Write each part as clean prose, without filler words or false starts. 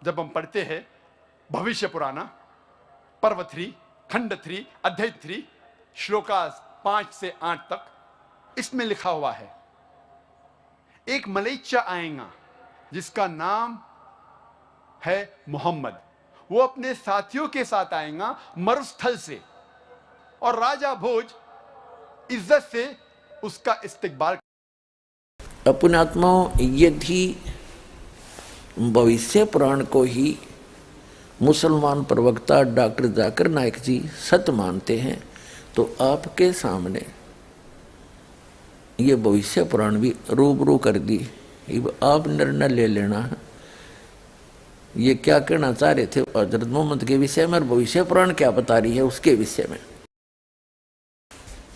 जब हम पढ़ते हैं भविष्य पुराना पर्व 3 खंड 3 अध्याय 3 श्लोका 5 से 8 तक, इसमें लिखा हुआ है एक मलेच्चा आएगा जिसका नाम है मोहम्मद। वो अपने साथियों के साथ आएगा मरुस्थल से और राजा भोज इज्जत से उसका इस्तकबाल। अपने आत्माओं, यदि भविष्य पुराण को ही मुसलमान प्रवक्ता डॉक्टर जाकिर नाइक जी सत्य मानते हैं तो आपके सामने ये भविष्य पुराण भी रूबरू कर दी। आप निर्णय ले लेना ये क्या कहना चाह रहे थे हजरत मोहम्मद के विषय में और भविष्य पुराण क्या बता रही है उसके विषय में।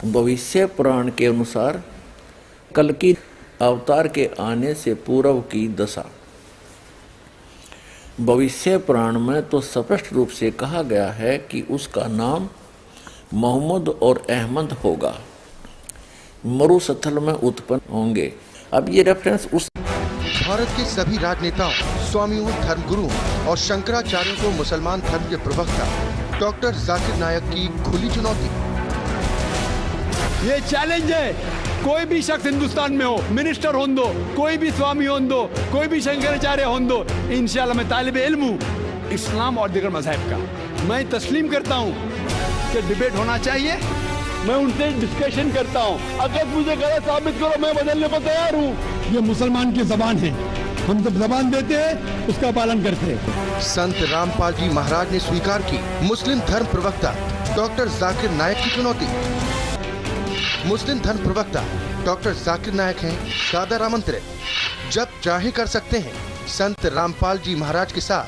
भविष्य पुराण के अनुसार कल की अवतार के आने से पूर्व की दशा, भविष्य पुराण में तो स्पष्ट रूप से कहा गया है कि उसका नाम मोहम्मद और अहमद होगा, मरुस्थल में उत्पन्न होंगे। अब ये रेफरेंस उस भारत के सभी राजनेताओं, स्वामियों, धर्मगुरुओं और शंकराचार्यों को मुसलमान धर्म के प्रवक्ता डॉक्टर जाकिर नायक की खुली चुनौती। ये चैलेंज है, कोई भी शख्स हिंदुस्तान में हो, मिनिस्टर हों दो, कोई भी स्वामी हों दो, कोई भी शंकराचार्य हों दो, इंशाल्लाह मैं तालिब इल्म हूँ इस्लाम और दीगर मज़हब का। मैं तस्लीम करता हूँ कि डिबेट होना चाहिए, मैं उनसे डिस्कशन करता हूँ। अगर मुझे गलत साबित करो मैं बदलने को तैयार हूँ। ये मुसलमान की जबान है, हम जब जबान देते हैं उसका पालन करते हैं। संत रामपाल जी महाराज ने स्वीकार की मुस्लिम धर्म प्रवक्ता डॉक्टर जाकिर नायक की चुनौती। मुस्लिम धर्म प्रवक्ता डॉक्टर जाकिर नायक हैं सादर आमंत्रित, जब चाहे कर सकते हैं संत रामपाल जी महाराज के साथ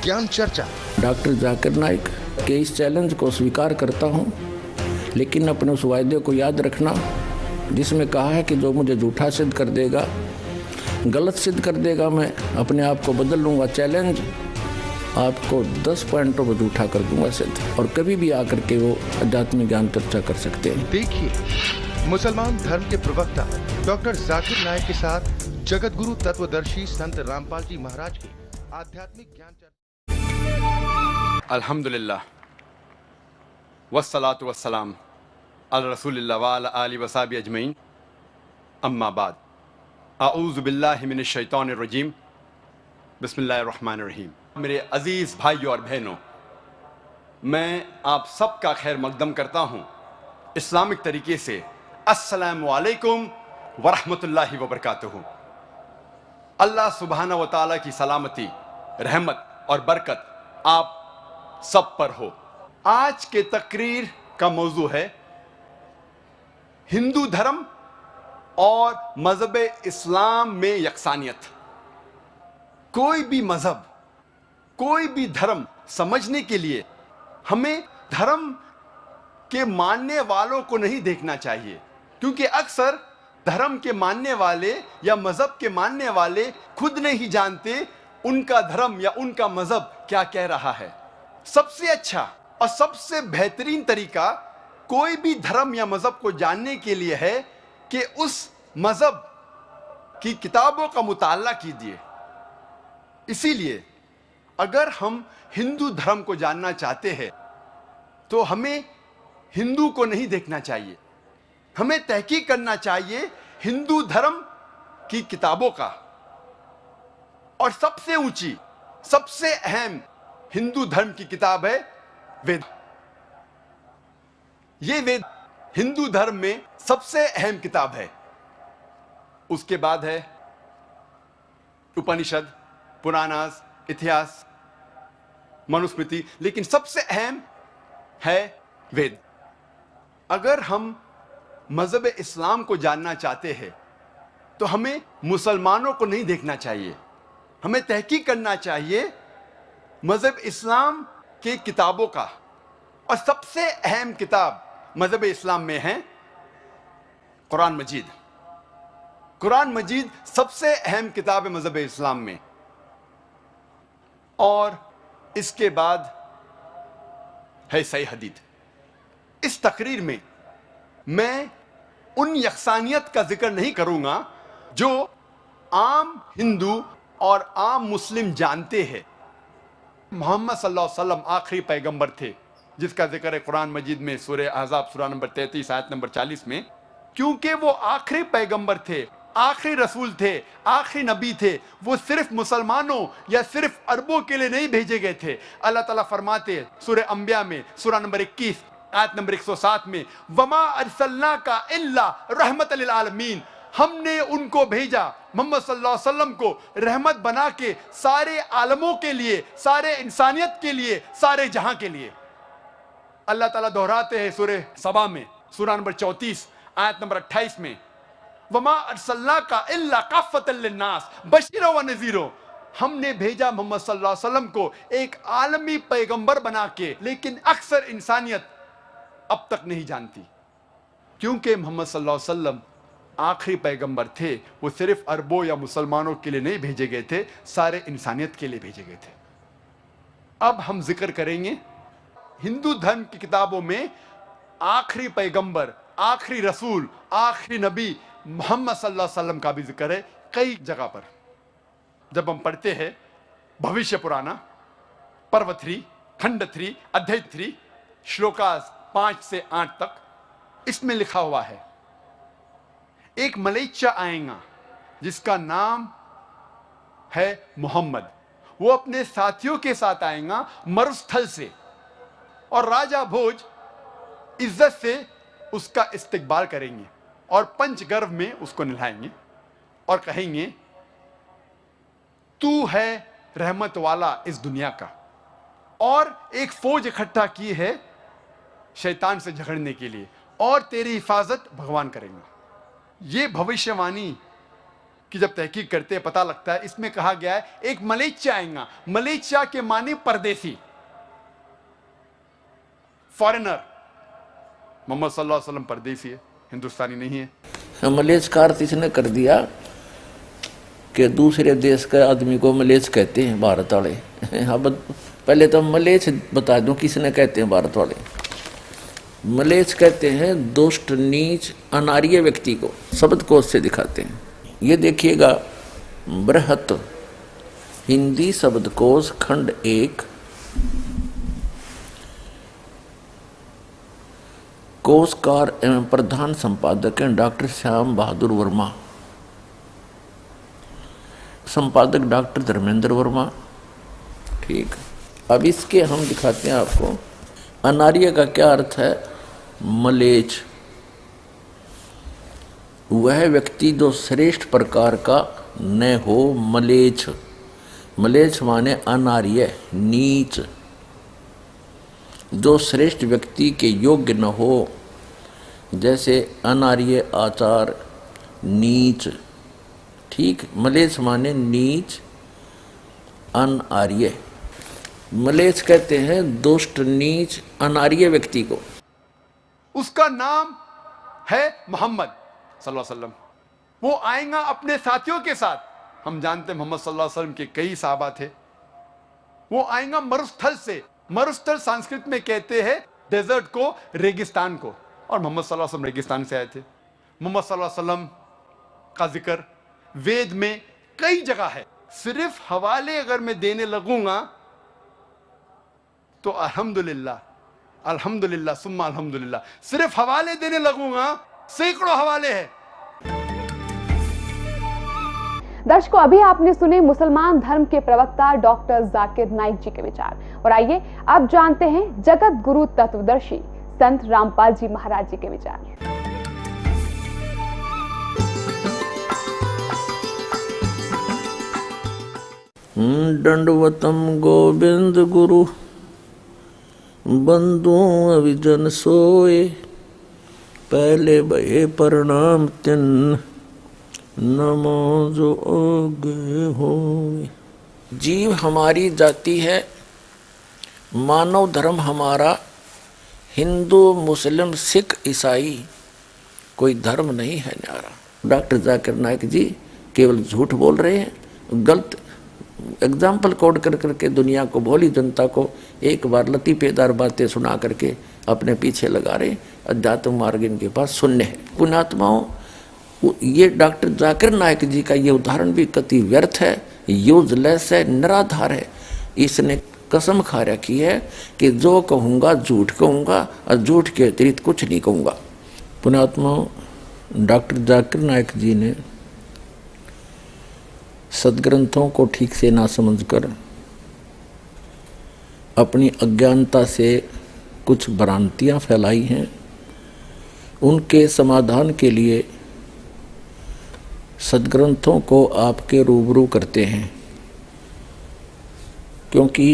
ज्ञान चर्चा। डॉक्टर जाकिर नायक के इस चैलेंज को स्वीकार करता हूँ, लेकिन अपने उस वायदे को याद रखना जिसमें कहा है कि जो मुझे झूठा सिद्ध कर देगा, गलत सिद्ध कर देगा, मैं अपने आप को बदल लूँगा। चैलेंज आपको 10 पॉइंटों पर झूठा कर दूंगा सिद्ध, और कभी भी आकर के वो आध्यात्मिक ज्ञान चर्चा कर सकते हैं। देखिए मुसलमान धर्म के प्रवक्ता डॉक्टर जाकिर नायक के साथ जगत गुरु तत्वदर्शी संत रामपाल जी महाराज के आध्यात्मिक ज्ञान चर्चा। अल्हम्दुलिल्लाह वस्सलातु वस्सलाम अला रसूलिल्लाह व अला आलिहि व सहबिहि अजमईन, अम्मा बाद। अऊज़ु बिल्लाहि मिनश शैतानिर रजीम, बिस्मिल्लाहिर रहमानिर रहीम। मेरे अजीज़ भाइयों और बहनों, मैं आप सबका खैर मकदम करता हूँ इस्लामिक तरीके से। अस्सलामु अलैकुम व रहमतुल्लाहि व बरकातुहू। अल्लाह सुब्हाना व तआला की सलामती, रहमत और बरकत आप सब पर हो। आज के तकरीर का मौजू है हिंदू धर्म और मजहब इस्लाम में यकसानियत। कोई भी मजहब, कोई भी धर्म समझने के लिए हमें धर्म के मानने वालों को नहीं देखना चाहिए, क्योंकि अक्सर धर्म के मानने वाले या मजहब के मानने वाले खुद नहीं जानते उनका धर्म या उनका मजहब क्या कह रहा है। सबसे अच्छा और सबसे बेहतरीन तरीका कोई भी धर्म या मजहब को जानने के लिए है कि उस मजहब की किताबों का मुताला कीजिए। इसीलिए अगर हम हिंदू धर्म को जानना चाहते हैं तो हमें हिंदू को नहीं देखना चाहिए, हमें तहकीक करना चाहिए हिंदू धर्म की किताबों का। और सबसे ऊंची, सबसे अहम हिंदू धर्म की किताब है वेद। ये वेद हिंदू धर्म में सबसे अहम किताब है। उसके बाद है उपनिषद, पुराणास, इतिहास, मनुस्मृति, लेकिन सबसे अहम है वेद। अगर हम मजहब इस्लाम को जानना चाहते हैं तो हमें मुसलमानों को नहीं देखना चाहिए, हमें तहकीक करना चाहिए मजहब इस्लाम के किताबों का। और सबसे अहम किताब मजहब इस्लाम में है कुरान मजीद। कुरान मजीद सबसे अहम किताब है मजहब इस्लाम में। और इसके बाद है सही हदीस। इस तकरीर में मैं उन यकसानियत का जिक्र नहीं करूंगा जो आम हिंदू और आम मुस्लिम जानते हैं, मोहम्मद सल्लल्लाहु अलैहि वसल्लम आखिरी पैगंबर थे, जिसका जिक्र है कुरान मजीद में सूरह अहज़ाब सूरा नंबर 33 आयत नंबर 40 में। क्योंकि वो आखिरी पैगंबर थे, आखिरी रसूल थे, आखिरी नबी थे। वो सिर्फ मुसलमानों या सिर्फ अरबों के लिए नहीं भेजे गए थे। अल्लाह ताला फरमाते हैं सूरह अंबिया में सूरा नंबर 21 आयत नंबर 107 में, वमा अरसलना का इल्ला रहमत लिल आलमीन, हमने उनको भेजा मोहम्मद सल्लल्लाहु अलैहि वसल्लम को रहमत बना के सारे आलमों के लिए, सारे इंसानियत के लिए, सारे जहां के लिए। अल्लाह ताला दोहराते हैं सूरह सबा में सूरा नंबर 34 आयत नंबर 28 में, वमा अरसलना का इल्ला काफ़तल लिन्नास बशीरो व नज़ीरो, हमने भेजा मोहम्मद सल्लल्लाहु अलैहि वसल्लम को एक आलमी पैगंबर बना के। लेकिन अक्सर इंसानियत अब तक नहीं जानती, क्योंकि मोहम्मद सल्लल्लाहु अलैहि वसल्लम आखिरी पैगंबर थे। वो सिर्फ अरबों या मुसलमानों के लिए नहीं भेजे गए थे, सारे इंसानियत के लिए भेजे गए थे। अब हम जिक्र करेंगे हिंदू धर्म की किताबों में आखिरी पैगंबर, आखिरी रसूल, आखिरी नबी मोहम्मद सल्लल्लाहु अलैहि वसल्लम का भी जिक्र है कई जगह पर। जब हम पढ़ते हैं भविष्य पुराना पर्व 3 खंड 3 अध्याय 3 श्लोकास 5 से 8 तक, इसमें लिखा हुआ है एक मलेच्चा आएगा जिसका नाम है मोहम्मद। वो अपने साथियों के साथ आएगा मरुस्थल से, और राजा भोज इज्जत से उसका इस्तकबाल करेंगे और पंचगर्व में उसको नहलाएंगे और कहेंगे तू है रहमत वाला इस दुनिया का। और एक फौज इकट्ठा की है शैतान से झगड़ने के लिए, और तेरी हिफाजत भगवान करेंगे। ये भविष्यवाणी की जब तहकीक करते हैं पता लगता है, इसमें कहा गया है एक मलेच्चा आएगा। मलेच्चा के माने परदेसी, फॉरेनर। मोहम्मद सल्लल्लाहु अलैहि वसल्लम परदेसी है, हिंदुस्तानी नहीं है। मलेच्छ का अर्थ इसने कर दिया कि दूसरे देश के आदमी को मलेच्छ कहते हैं भारत वाले। अब पहले तो मलेच्छ बता दूं किसने कहते हैं भारत वाले। मलेच्छ कहते हैं दुष्ट, नीच, अनार्य व्यक्ति को, शब्दकोश से दिखाते हैं। ये देखिएगा बृहत हिंदी शब्दकोश खंड 1 कोशकार एवं प्रधान संपादक हैं डॉक्टर श्याम बहादुर वर्मा, संपादक डॉक्टर धर्मेंद्र वर्मा। ठीक, अब इसके हम दिखाते हैं आपको अनार्य का क्या अर्थ है। मलेच्छ वह व्यक्ति जो श्रेष्ठ प्रकार का न हो। मलेच्छ, मलेच्छ माने अनार्य, नीच, जो श्रेष्ठ व्यक्ति के योग्य न हो, जैसे अनार्य आचार, नीच। ठीक, मलेच्छ माने नीच, अनार्य। मलेच्छ कहते हैं दुष्ट, नीच, अनार्य व्यक्ति को। उसका नाम है मोहम्मद सल्लल्लाहु अलैहि वसल्लम। वो आएगा अपने साथियों के साथ। हम जानते हैं मोहम्मद सल्लल्लाहु अलैहि वसल्लम के कई सहाबा थे। वो आएगा मरुस्थल से। मरुस्थल संस्कृत में कहते हैं डेजर्ट को, रेगिस्तान को, और मोहम्मद सल्लल्लाहु अलैहि वसल्लम रेगिस्तान से आए थे। मोहम्मद सल्लल्लाहु अलैहि वसल्लम का जिक्र वेद में कई जगह है। सिर्फ हवाले अगर मैं देने लगूंगा तो अल्हम्दुलिल्लाह, अल्हम्दुलिल्लाह सुम्मा अल्हम्दुलिल्लाह, सिर्फ हवाले देने लगूंगा सैकड़ों हवाले हैं। दर्शकों, अभी आपने सुने मुसलमान धर्म के प्रवक्ता डॉक्टर जाकिर नाइक जी के विचार, और आइए अब जानते हैं जगत गुरु तत्वदर्शी संत रामपाल जी महाराज जी के विचार। दंडवतम गोविंद गुरु बंधु अविजन सोए, पहले भये प्रणाम तिन नमो जो आगे होए। जीव हमारी जाति है, मानव धर्म हमारा हिंदू, मुस्लिम, सिख, ईसाई कोई धर्म नहीं है न्यारा। डॉक्टर जाकिर नाइक जी केवल झूठ बोल रहे हैं, गलत एग्जाम्पल कोड कर करके दुनिया को, भोली जनता को एक बार लतीफेदार बातें सुना करके अपने पीछे लगा रहे। अध्यात्म मार्ग इनके पास शून्य है। पुण्यात्माओं, ये डॉक्टर जाकिर नाइक जी का ये उदाहरण भी कति व्यर्थ है, यूजलेस है, निराधार है। इसने कसम खा रखी है कि जो कहूँगा झूठ कहूँगा और झूठ के अतिरिक्त कुछ नहीं कहूँगा। पुण्यात्मा डॉक्टर जाकिर नायक जी ने सदग्रंथों को ठीक से ना समझकर अपनी अज्ञानता से कुछ भ्रांतियाँ फैलाई हैं। उनके समाधान के लिए सदग्रंथों को आपके रूबरू करते हैं, क्योंकि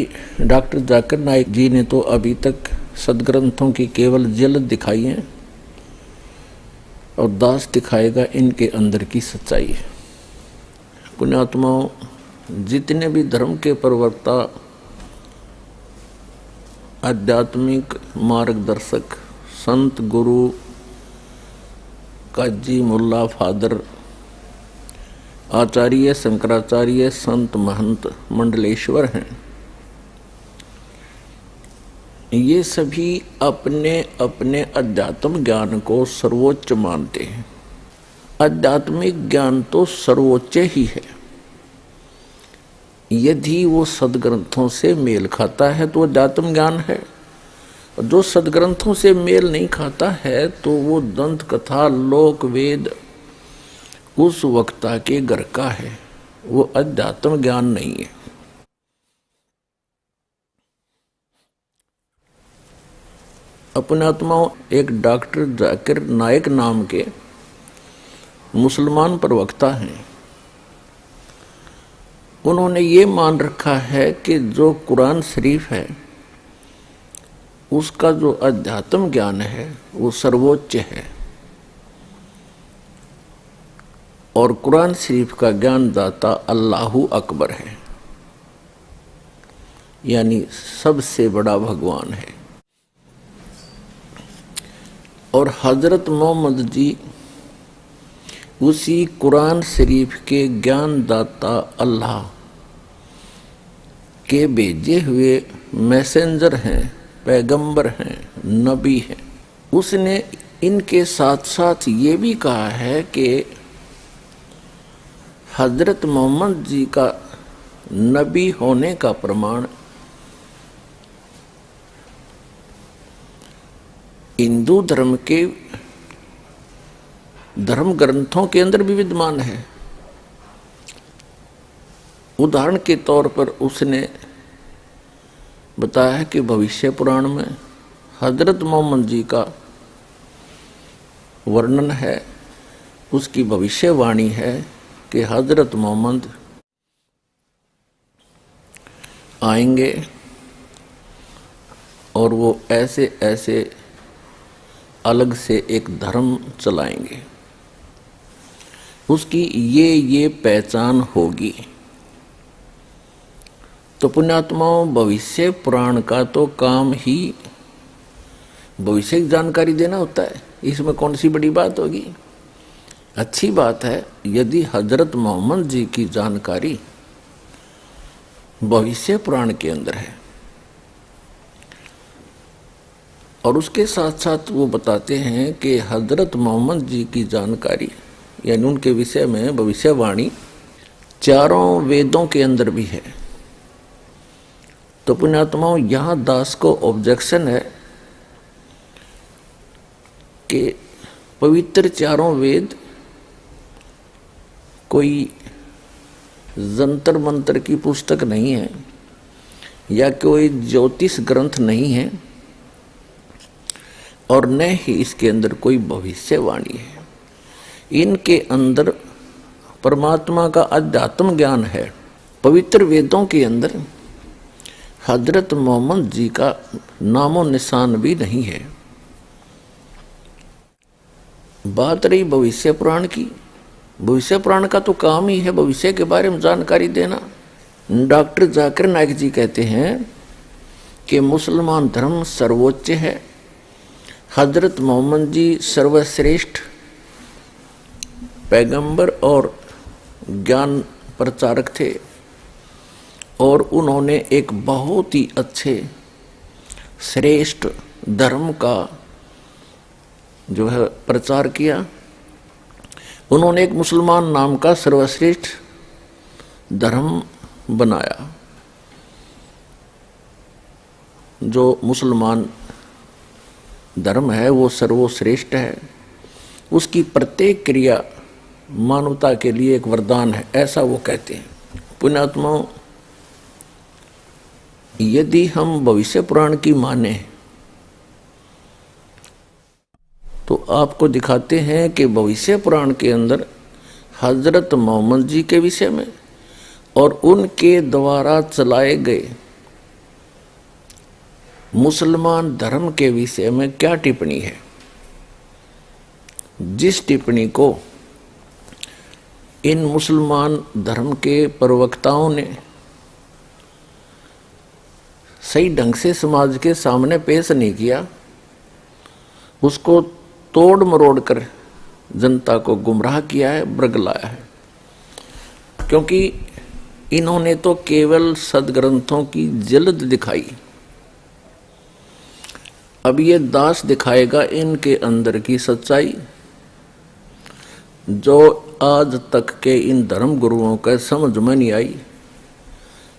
डॉक्टर जाकिर नायक जी ने तो अभी तक सदग्रंथों की केवल झलक दिखाई है और दास दिखाएगा इनके अंदर की सच्चाई। पुण्यात्माओं, जितने भी धर्म के प्रवक्ता, आध्यात्मिक मार्गदर्शक, संत, गुरु, काजी, मुल्ला, फादर, आचार्य, शंकराचार्य, संत, महंत, मंडलेश्वर हैं, ये सभी अपने अपने अध्यात्म ज्ञान को सर्वोच्च मानते हैं। आध्यात्मिक ज्ञान तो सर्वोच्च ही है। यदि वो सदग्रंथों से मेल खाता है तो अध्यात्म ज्ञान है, और जो सदग्रंथों से मेल नहीं खाता है तो वो दंत कथा, लोक वेद उस वक्ता के घर का है, वो अध्यात्म ज्ञान नहीं है। अपने आत्माओं, एक डॉक्टर जाकिर नायक नाम के मुसलमान प्रवक्ता हैं। उन्होंने ये मान रखा है कि जो कुरान शरीफ है उसका जो अध्यात्म ज्ञान है वो सर्वोच्च है, और कुरान शरीफ का ज्ञान दाता अल्लाहु अकबर है, यानी सबसे बड़ा भगवान है। और हजरत मोहम्मद जी उसी कुरान शरीफ के ज्ञान दाता अल्लाह के भेजे हुए मैसेंजर हैं, पैगंबर हैं, नबी हैं। उसने इनके साथ साथ ये भी कहा है कि हजरत मोहम्मद जी का नबी होने का प्रमाण हिंदू धर्म के धर्म ग्रंथों के अंदर भी विद्यमान है। उदाहरण के तौर पर उसने बताया है कि भविष्य पुराण में हजरत मोहम्मद जी का वर्णन है, उसकी भविष्यवाणी है कि हजरत मोहम्मद आएंगे और वो ऐसे ऐसे अलग से एक धर्म चलाएंगे, उसकी ये पहचान होगी। तो पुण्यात्माओं, भविष्य पुराण का तो काम ही भविष्य की जानकारी देना होता है, इसमें कौन सी बड़ी बात होगी। अच्छी बात है यदि हजरत मोहम्मद जी की जानकारी भविष्य पुराण के अंदर है, और उसके साथ साथ वो बताते हैं कि हजरत मोहम्मद जी की जानकारी यानी उनके विषय में भविष्यवाणी चारों वेदों के अंदर भी है। तो पुण्यात्माओं, यहाँ दास को ऑब्जेक्शन है कि पवित्र चारों वेद कोई जंतर मंतर की पुस्तक नहीं है या कोई ज्योतिष ग्रंथ नहीं है, और न ही इसके अंदर कोई भविष्यवाणी है। इनके अंदर परमात्मा का अध्यात्म ज्ञान है। पवित्र वेदों के अंदर हजरत मोहम्मद जी का नामो निशान भी नहीं है। बात रही भविष्य पुराण की, भविष्य पुराण का तो काम ही है भविष्य के बारे में जानकारी देना। डॉक्टर जाकिर नायक जी कहते हैं कि मुसलमान धर्म सर्वोच्च है, हजरत मोहम्मद जी सर्वश्रेष्ठ पैगंबर और ज्ञान प्रचारक थे, और उन्होंने एक बहुत ही अच्छे श्रेष्ठ धर्म का जो है प्रचार किया। उन्होंने एक मुसलमान नाम का सर्वश्रेष्ठ धर्म बनाया। जो मुसलमान धर्म है वो सर्वश्रेष्ठ है, उसकी प्रत्येक क्रिया मानवता के लिए एक वरदान है, ऐसा वो कहते हैं। पुण्यात्माओं, यदि हम भविष्य पुराण की माने तो आपको दिखाते हैं कि भविष्य पुराण के अंदर हजरत मोहम्मद जी के विषय में और उनके द्वारा चलाए गए मुसलमान धर्म के विषय में क्या टिप्पणी है। जिस टिप्पणी को इन मुसलमान धर्म के प्रवक्ताओं ने सही ढंग से समाज के सामने पेश नहीं किया, उसको तोड़ मरोड़ कर जनता को गुमराह किया है, बरगलाया है। क्योंकि इन्होंने तो केवल सदग्रंथों की जल्द दिखाई, अब ये दास दिखाएगा इनके अंदर की सच्चाई, जो आज तक के इन धर्म गुरुओं का समझ में नहीं आई।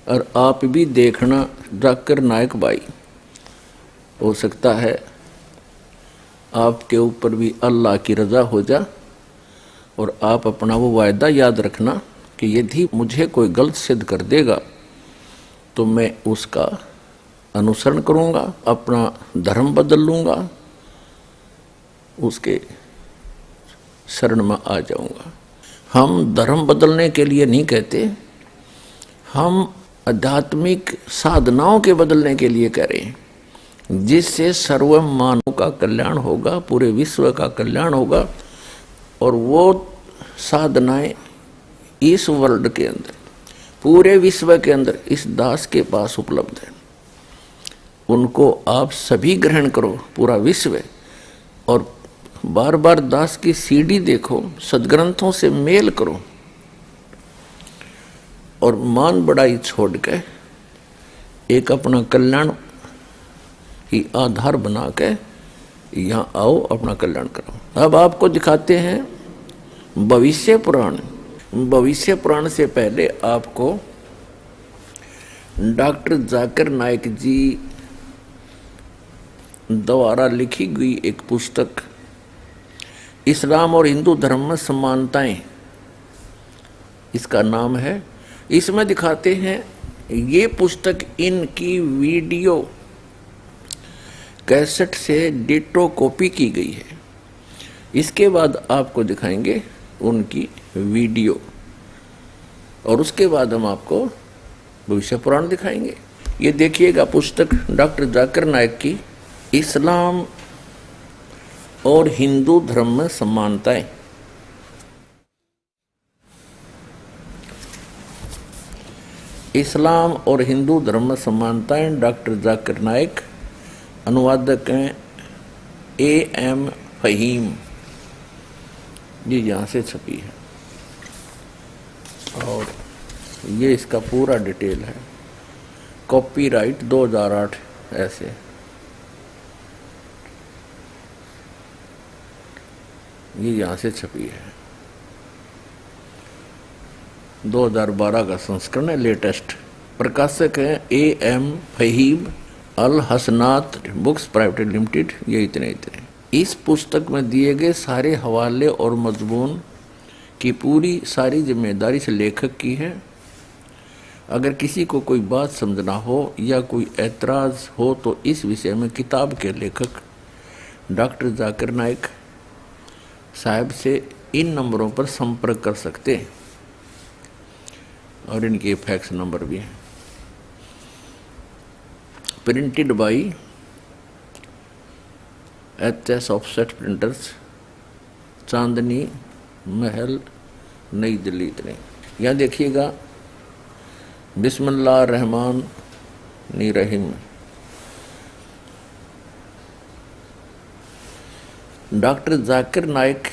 और आप भी देखना जाकिर नायक भाई, हो सकता है आपके ऊपर भी अल्लाह की रजा हो जा और आप अपना वो वायदा याद रखना कि यदि मुझे कोई गलत सिद्ध कर देगा तो मैं उसका अनुसरण करूंगा, अपना धर्म बदल लूंगा, उसके शरण में आ जाऊंगा। हम धर्म बदलने के लिए नहीं कहते, हम आध्यात्मिक साधनाओं के बदलने के लिए कह रहे हैं, जिससे सर्व मानव का कल्याण होगा, पूरे विश्व का कल्याण होगा। और वो साधनाएं इस वर्ल्ड के अंदर, पूरे विश्व के अंदर इस दास के पास उपलब्ध है। उनको आप सभी ग्रहण करो, पूरा विश्व, और बार बार दास की सीडी देखो, सदग्रंथों से मेल करो और मान बढ़ाई छोड़ के एक अपना कल्याण ही आधार बना के यहाँ आओ, अपना कल्याण करो। अब आपको दिखाते हैं भविष्य पुराण। भविष्य पुराण से पहले आपको डॉक्टर जाकिर नायक जी द्वारा लिखी गई एक पुस्तक इस्लाम और हिंदू धर्म में समानताएं, इसका नाम है। इसमें दिखाते हैं, ये पुस्तक इनकी वीडियो कैसेट से डिटो कॉपी की गई है। इसके बाद आपको दिखाएंगे उनकी वीडियो, और उसके बाद हम आपको भविष्य पुराण दिखाएंगे। ये देखिएगा पुस्तक डॉक्टर जाकिर नायक की, इस्लाम और हिंदू धर्म में समानताएं। इस्लाम और हिंदू धर्म में समानताएं, डॉक्टर जाकिर नायक, अनुवादक हैं A.M. फहीम, ये यहाँ से छपी है। और ये इसका पूरा डिटेल है, कॉपीराइट 2008 ऐसे। ये यहाँ से छपी है, 2012 का संस्करण है, लेटेस्ट। प्रकाशक है A.M. फहीम अल हसनात बुक्स प्राइवेट लिमिटेड। ये इतने इस पुस्तक में दिए गए सारे हवाले और मजमून की पूरी सारी जिम्मेदारी से लेखक की है। अगर किसी को कोई बात समझना हो या कोई एतराज़ हो तो इस विषय में किताब के लेखक डॉक्टर जाकिर नायक साहब से इन नंबरों पर संपर्क कर सकते हैं, और इनके फैक्स नंबर भी हैं। Printed by HS offset printers, Chandni Mahal, New Delhi. इतने यहाँ देखिएगा, बिस्मिल्लाह रहमान रहीम। डॉक्टर जाकिर नायक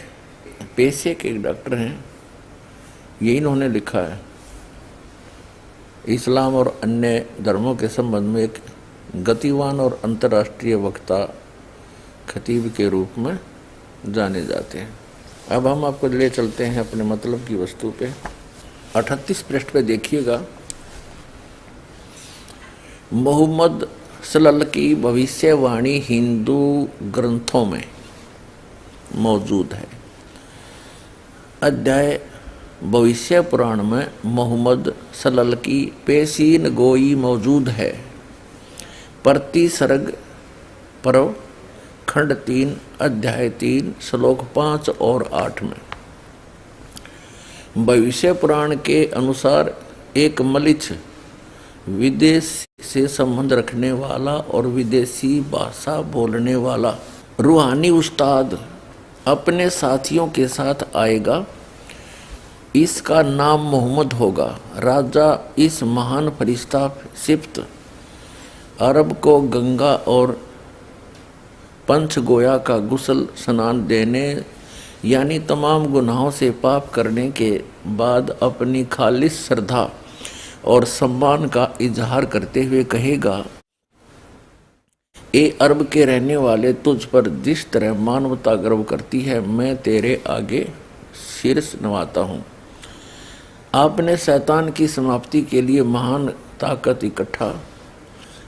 पेशे के एक डॉक्टर हैं, ये इन्होंने लिखा है। इस्लाम और अन्य धर्मों के संबंध में एक गतिवान और अंतर्राष्ट्रीय वक्ता, खतीब के रूप में जाने जाते हैं। अब हम आपको ले चलते हैं अपने मतलब की वस्तु पे। 38 पृष्ठ पे देखिएगा, मोहम्मद सलल की भविष्यवाणी हिंदू ग्रंथों में मौजूद है। अध्याय भविष्य पुराण में मोहम्मद सलल की पेशीन गोई मौजूद है। प्रति सर्ग पर्व खंड 3 अध्याय 3 श्लोक 5 और 8 में भविष्य पुराण के अनुसार एक मलिच्छ विदेश से संबंध रखने वाला और विदेशी भाषा बोलने वाला रूहानी उस्ताद अपने साथियों के साथ आएगा। इसका नाम मोहम्मद होगा। राजा इस महान फरिश्ता सिफ्त अरब को गंगा और पंच गोया का गुस्ल स्नान देने यानी तमाम गुनाहों से पाप करने के बाद अपनी खालिस श्रद्धा और सम्मान का इजहार करते हुए कहेगा, ए अरब के रहने वाले, तुझ पर जिस तरह मानवता गर्व करती है मैं तेरे आगे शीर्ष नवाता हूँ। आपने शैतान की समाप्ति के लिए महान ताकत इकट्ठा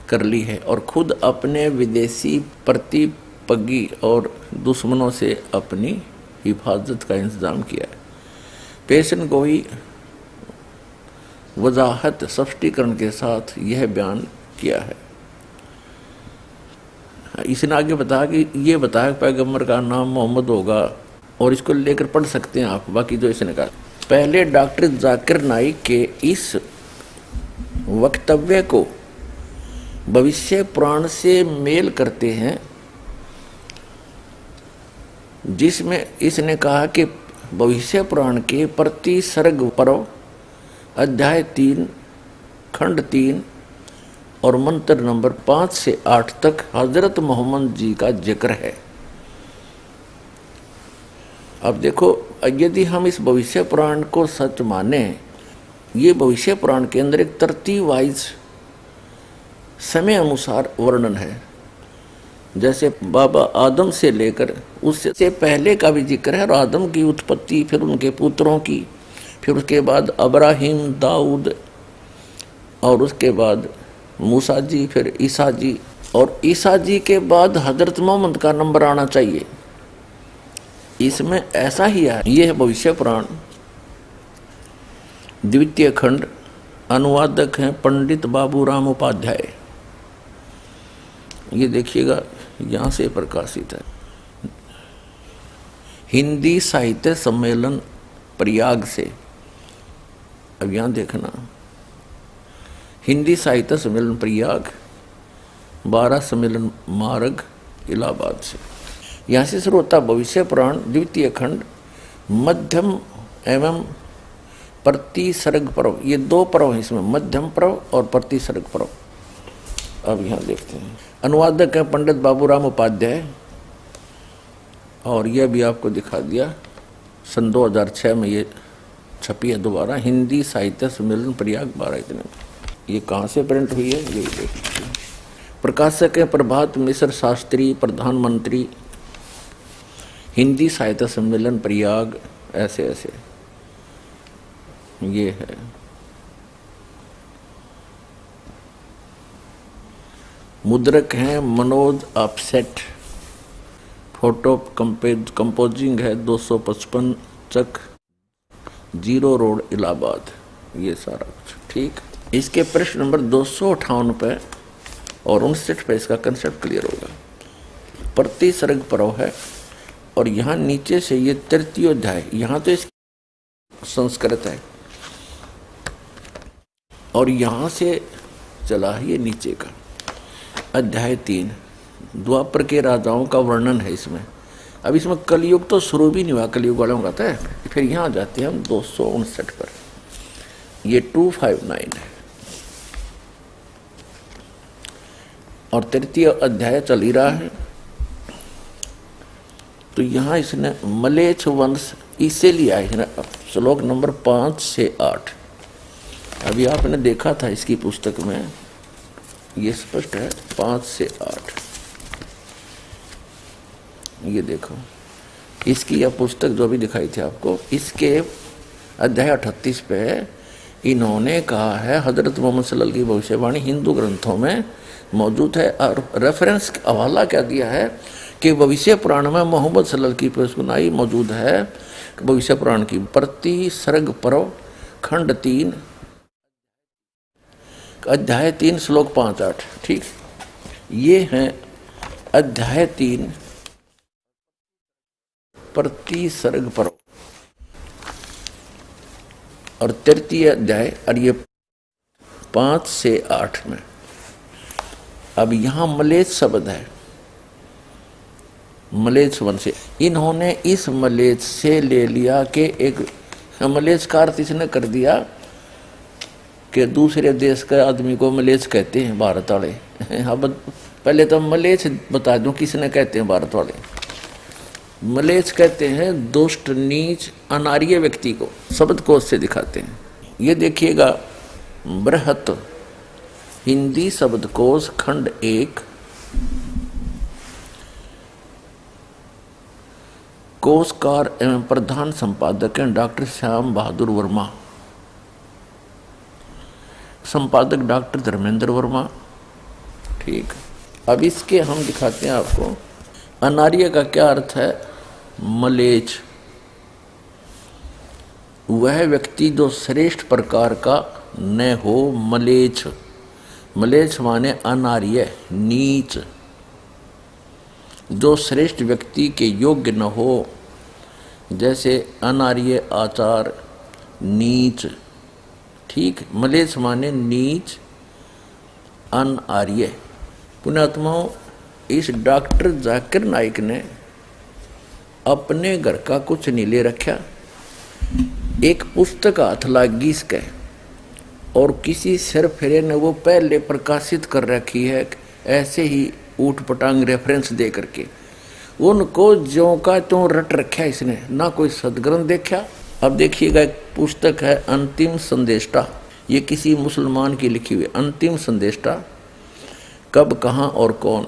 कर ली है और खुद अपने विदेशी प्रतिपगी और दुश्मनों से अपनी हिफाजत का इंतजाम किया है। पेशन गोई वजाहत स्पष्टीकरण के साथ यह बयान किया है। इसने आगे बताया कि ये बताया पैगंबर का नाम मोहम्मद होगा और इसको लेकर पढ़ सकते हैं आप। बाकी जो इसने कहा, पहले डॉक्टर जाकिर नाइक के इस वक्तव्य को भविष्य पुराण से मेल करते हैं, जिसमें इसने कहा कि भविष्य पुराण के प्रति सर्ग पर्व अध्याय 3 खंड 3 और मंत्र नंबर 5 से 8 तक हजरत मोहम्मद जी का जिक्र है। अब देखो, यदि हम इस भविष्य पुराण को सच माने, ये भविष्य पुराण के अंदर एक तरतीब वाइज समय अनुसार वर्णन है। जैसे बाबा आदम से लेकर उससे पहले का भी जिक्र है और आदम की उत्पत्ति, फिर उनके पुत्रों की, फिर उसके बाद अब्राहिम, दाऊद और उसके बाद मूसा जी, फिर ईसा जी, और ईसा जी के बाद हजरत मोहम्मद का नंबर आना चाहिए। इसमें ऐसा ही है। यह है भविष्य पुराण, द्वितीय खंड। अनुवादक हैं पंडित बाबूराम उपाध्याय। ये देखिएगा, यहाँ से प्रकाशित है। हिंदी साहित्य सम्मेलन प्रयाग से। अब यहाँ देखना, हिंदी साहित्य सम्मेलन प्रयाग, 12 सम्मेलन मार्ग, इलाहाबाद से। यहाँ से शुरू होता भविष्य पुराण द्वितीय खंड, मध्यम एवं प्रति सर्ग पर्व। ये 2 पर्व हैं इसमें, मध्यम पर्व और प्रति सर्ग पर्व। अब यहाँ देखते हैं। अनुवादक है पंडित बाबूराम उपाध्याय, और यह भी आपको दिखा दिया, सन 2006 में ये छपी है दोबारा, हिंदी साहित्य सम्मेलन प्रयाग 12 इतने। ये कहाँ से प्रिंट हुई है ये देख लीजिए। प्रकाशक है प्रभात मिश्र शास्त्री, प्रधानमंत्री, हिंदी साहित्य सम्मेलन प्रयाग, ऐसे ऐसे ये है। मुद्रक हैं मनोज ऑफसेट, फोटो कंपोजिंग है 255 चक 0 रोड इलाहाबाद। ये सारा कुछ ठीक। इसके पृष्ठ नंबर 258 पे और 59 पे इसका कंसेप्ट क्लियर होगा। प्रति सर्ग पर्व है और यहाँ नीचे से ये तृतीय अध्याय, यहाँ तो इसकी संस्कृत है और यहाँ से चला है ये नीचे का अध्याय 3, द्वापर के राजाओं का वर्णन है इसमें। अब इसमें कलयुग तो शुरू भी नहीं हुआ, कलयुग वालों का था। फिर यहाँ जाते हैं हम 259 पर, ये 259 है और तृतीय अध्याय चल ही रहा है। तो यहाँ इसने मलेच्छ वंश इसे लिया है, श्लोक नंबर 5 से 8। अभी आपने देखा था इसकी पुस्तक में, ये स्पष्ट है 5 से 8। ये देखो, इसकी यह पुस्तक जो भी दिखाई थी आपको, इसके अध्याय 38 पे इन्होंने कहा है हजरत मोहम्मद सल्लल्लाहु अलैहि वसल्लम की भविष्यवाणी हिंदू ग्रंथों में मौजूद है, और रेफरेंस हवाला क्या दिया है कि भविष्य पुराण में मोहम्मद सल्लल्लाहु अलैहि वसल्लम मौजूद है। भविष्य पुराण की प्रति सर्ग पर्व खंड 3 अध्याय 3 श्लोक 5-8। ठीक, ये है अध्याय 3 प्रति सर्ग पर्व और तृतीय अध्याय, और ये 5 से 8 में। अब यहां मलेच्छ शब्द है, मलेच्छ वंश से इन्होंने इस मलेच्छ से ले लिया कि एक मलेच्छ का अर्थ इसने कर दिया कि दूसरे देश के आदमी को मलेच्छ कहते हैं भारत वाले। अब पहले तो मलेच्छ बता दूं किसने कहते हैं भारत वाले। मलेच्छ कहते हैं दुष्ट, नीच, अनार्य व्यक्ति को, शब्द कोश से दिखाते हैं। ये देखिएगा बृहत हिंदी शब्दकोश खंड 1 कोशकार एवं प्रधान संपादक हैं डॉक्टर श्याम बहादुर वर्मा, संपादक डॉक्टर धर्मेंद्र वर्मा। ठीक, अब इसके हम दिखाते हैं आपको अनार्य का क्या अर्थ है। मलेच्छ वह व्यक्ति जो श्रेष्ठ प्रकार का न हो। मलेच्छ, मलेच्छ माने अनार्य, नीच, जो श्रेष्ठ व्यक्ति के योग्य न हो, जैसे अनार्य आचार, नीच। ठीक, मलेच्छ माने नीच, अनार्य। पुण्यात्माओं, इस डॉक्टर जाकिर नाइक ने अपने घर का कुछ नहीं ले रखा, एक पुस्तक हाथ लागी इसके, और किसी सिर फेरे ने वो पहले प्रकाशित कर रखी है ऐसे ही ऊट पटांग रेफरेंस दे करके, उनको ज्यों का त्यों रट रखा इसने, ना कोई सदग्रंथ देखा। अब देखिएगा एक पुस्तक है अंतिम संदेष्टा, ये किसी मुसलमान की लिखी हुई अंतिम संदेष्टा, कब, कहाँ और कौन,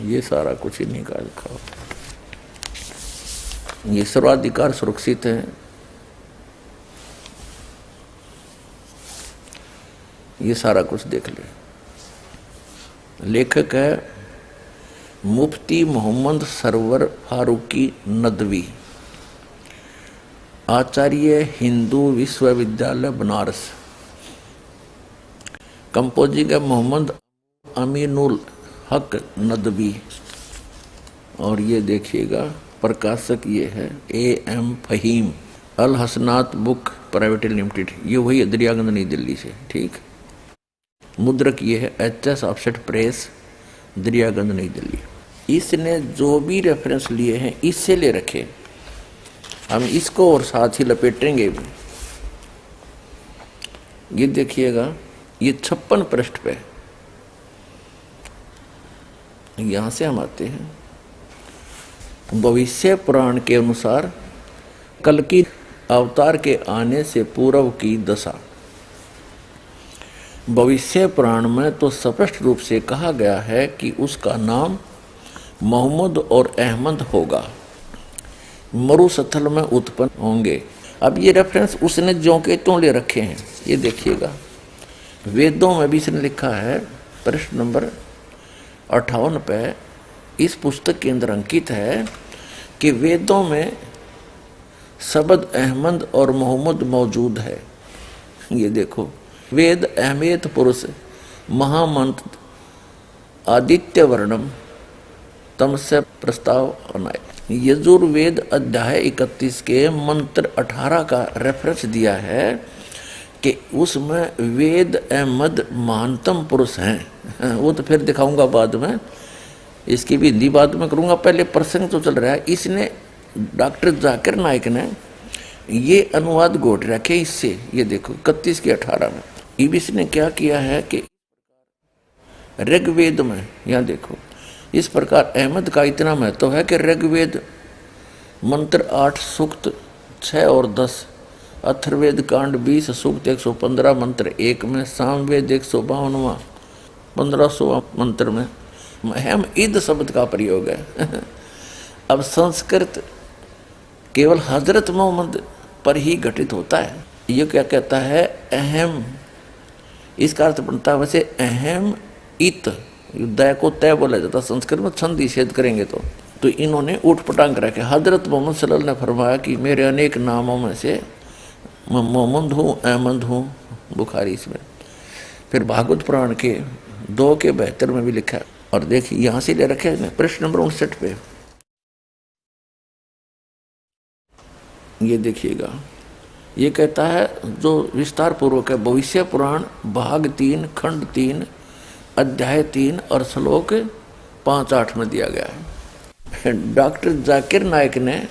ये सारा कुछ ही निकाल रखा। ये सर्वाधिकार सुरक्षित है, ये सारा कुछ देख ले। लेखक है मुफ्ती मोहम्मद सरवर फारूकी नदवी, आचार्य हिंदू विश्वविद्यालय बनारस। कंपोजिंग है मोहम्मद अमीनुल हक नदवी, और ये देखिएगा प्रकाशक ये है AM Fahim, Al Hasnat book private limited, ये वही दरियागंज नई दिल्ली से। ठीक, मुद्रक ये है HS ऑफसेट प्रेस, दरियागंज नई दिल्ली। इसने जो भी रेफरेंस लिए हैं इससे ले रखे, हम इसको और साथ ही लपेटेंगे भी। ये देखिएगा, ये 56 पृष्ठ पे, यहां से हम आते हैं। भविष्य पुराण के अनुसार कल्कि अवतार के आने से पूर्व की दशा। भविष्य पुराण में तो स्पष्ट रूप से कहा गया है कि उसका नाम मोहम्मद और अहमद होगा, मरुस्थल में उत्पन्न होंगे। अब ये रेफरेंस उसने ज्यों के त्यों ले रखे हैं। ये देखिएगा वेदों में भी इसने लिखा है, पृष्ठ नंबर 58 पे इस पुस्तक के अंदर अंकित है कि वेदों में शब्द अहमद और मोहम्मद मौजूद है। ये देखो, वेद अहमेत पुरुष महामंत्र आदित्य वर्णम तमसे प्रस्ताव अनाय। यजुर्वेद अध्याय 31 के मंत्र 18 का रेफरेंस दिया है कि उसमें वेद अहमद महानतम पुरुष हैं। वो तो फिर दिखाऊंगा बाद में, इसकी भी हिंदी बाद में करूंगा, पहले प्रसंग तो चल रहा है। इसने डॉक्टर जाकिर नाइक ने ये अनुवाद घोट रखे इससे, ये देखो 31 के 18 में। इसने क्या किया है कि ऋग्वेद में, यहाँ देखो, इस प्रकार अहमद का इतना महत्व है कि ऋग्वेद मंत्र 8 सूक्त 6 और 10, अथर्ववेद कांड 20 सूक्त 115 मंत्र 1 में, सामवेद 152वां 1500वां मंत्र में हम ईद शब्द का प्रयोग है। अब संस्कृत केवल हजरत मोहम्मद पर ही घटित होता है। ये क्या कहता है? अहम, इसका अर्थ बनता है वैसे अहम इत, दय को तय बोला जाता, संस्कृत में छंद निषेध करेंगे तो इन्होंने ऊट पटांग रखे। हजरत मोहम्मद सल्लल्लाहु अलैहि वसल्लम ने फरमाया कि मेरे अनेक नामों में से मोहम्मद हूँ, अहमद हूँ, बुखारी इसमें। फिर भागवत पुराण के 2 के 72 में भी लिखा है। और देखिए यहाँ से ले रखे हैं प्रश्न नंबर 59 पे, ये देखिएगा। ये कहता है जो विस्तार पूर्वक है, भविष्य पुराण भाग 3 खंड 3 अध्याय 3 और श्लोक 5-8 में दिया गया है। डॉक्टर जाकिर नायक ने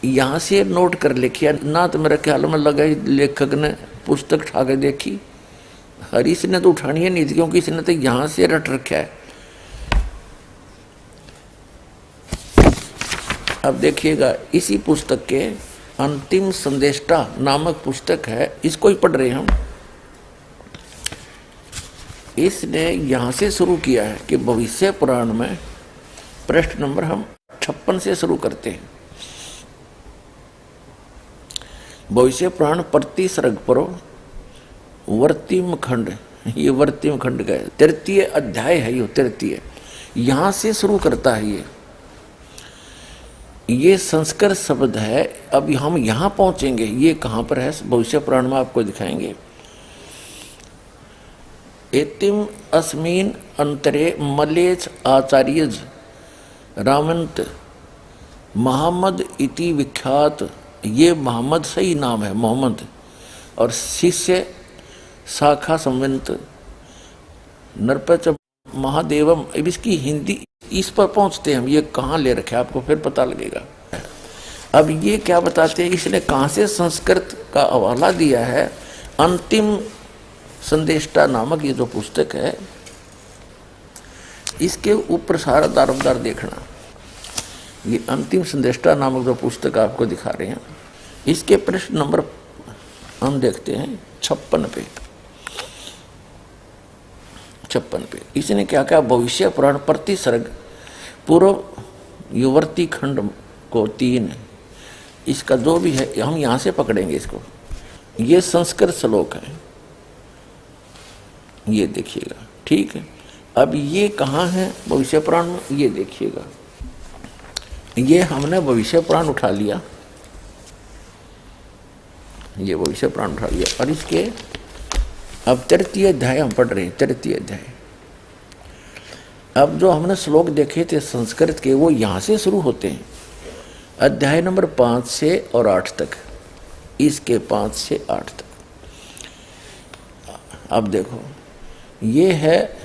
यहाँ से नोट कर लिखिया ना, तो मेरे ख्याल में लगा लेखक ने पुस्तक उठा के देखी। हरीश ने तो उठानी है नहीं थी, क्योंकि इसने तो यहाँ से रट रखा है। अब देखिएगा, इसी पुस्तक के अंतिम संदेष्टा नामक पुस्तक है, इसको ही पढ़ रहे हैं हम। इसने यहाँ से शुरू किया है कि भविष्य पुराण में प्रश्न नंबर हम 56 से शुरू करते हैं। भविष्य पुराण प्रति सर्ग पर वर्तिम खंड, ये वर्तिम खंड का 3य अध्याय है, ये 3य यहाँ से शुरू करता है। ये संस्कृत शब्द है। अब हम यहाँ पहुंचेंगे, ये कहाँ पर है भविष्य पुराण में आपको दिखाएंगे। एतिम अस्मिन अंतरे मलेच आचार्यज रामंत मोहम्मद इति विख्यात, ये मोहम्मद सही नाम है मोहम्मद, और शिष्य शाखा संवंत नरपच महादेवम। अब इसकी हिंदी, इस पर पहुंचते हैं हम, ये कहाँ ले रखे आपको फिर पता लगेगा। अब ये क्या बताते हैं, इसने कहाँ से संस्कृत का हवाला दिया है। अंतिम संदेष्टा नामक ये जो पुस्तक है, इसके ऊपर सारा दारोमदार देखना। ये अंतिम संदेष्टा नामक जो पुस्तक आपको दिखा रहे हैं, इसके प्रश्न नंबर हम देखते हैं 56 पे। 56 पे इसने क्या कहा? भविष्य पुराण प्रति सर्ग पूर्व युवर्ती खंड को 3, इसका जो भी है हम यहाँ से पकड़ेंगे इसको। ये संस्कृत श्लोक है, ये देखिएगा, ठीक है। अब ये कहाँ है भविष्य पुराण में, ये देखिएगा। ये हमने भविष्य पुराण उठा लिया, ये भविष्य पुराण उठा लिया, और इसके अब 3य अध्याय हम पढ़ रहे हैं। 3य अध्याय, अब जो हमने श्लोक देखे थे संस्कृत के, वो यहाँ से शुरू होते हैं, अध्याय नंबर 5 से और 8 तक, इसके 5 से 8 तक। अब देखो, ये है,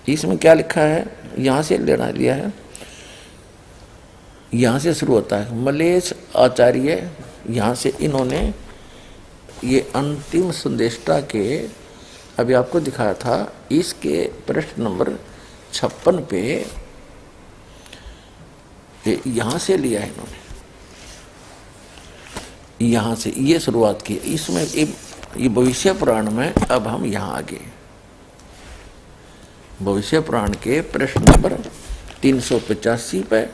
इसमें क्या लिखा है, यहाँ से लेना लिया है, यहाँ से शुरू होता है मलेश आचार्य। यहाँ से इन्होंने ये अंतिम संदेष्टा के, अभी आपको दिखाया था, इसके प्रश्न नंबर 56 पे यहाँ से लिया है इन्होंने, यहाँ से ये शुरुआत की। इसमें ये भविष्य पुराण में, अब हम यहाँ आगे भविष्य पुराण के प्रश्न नंबर 385 पे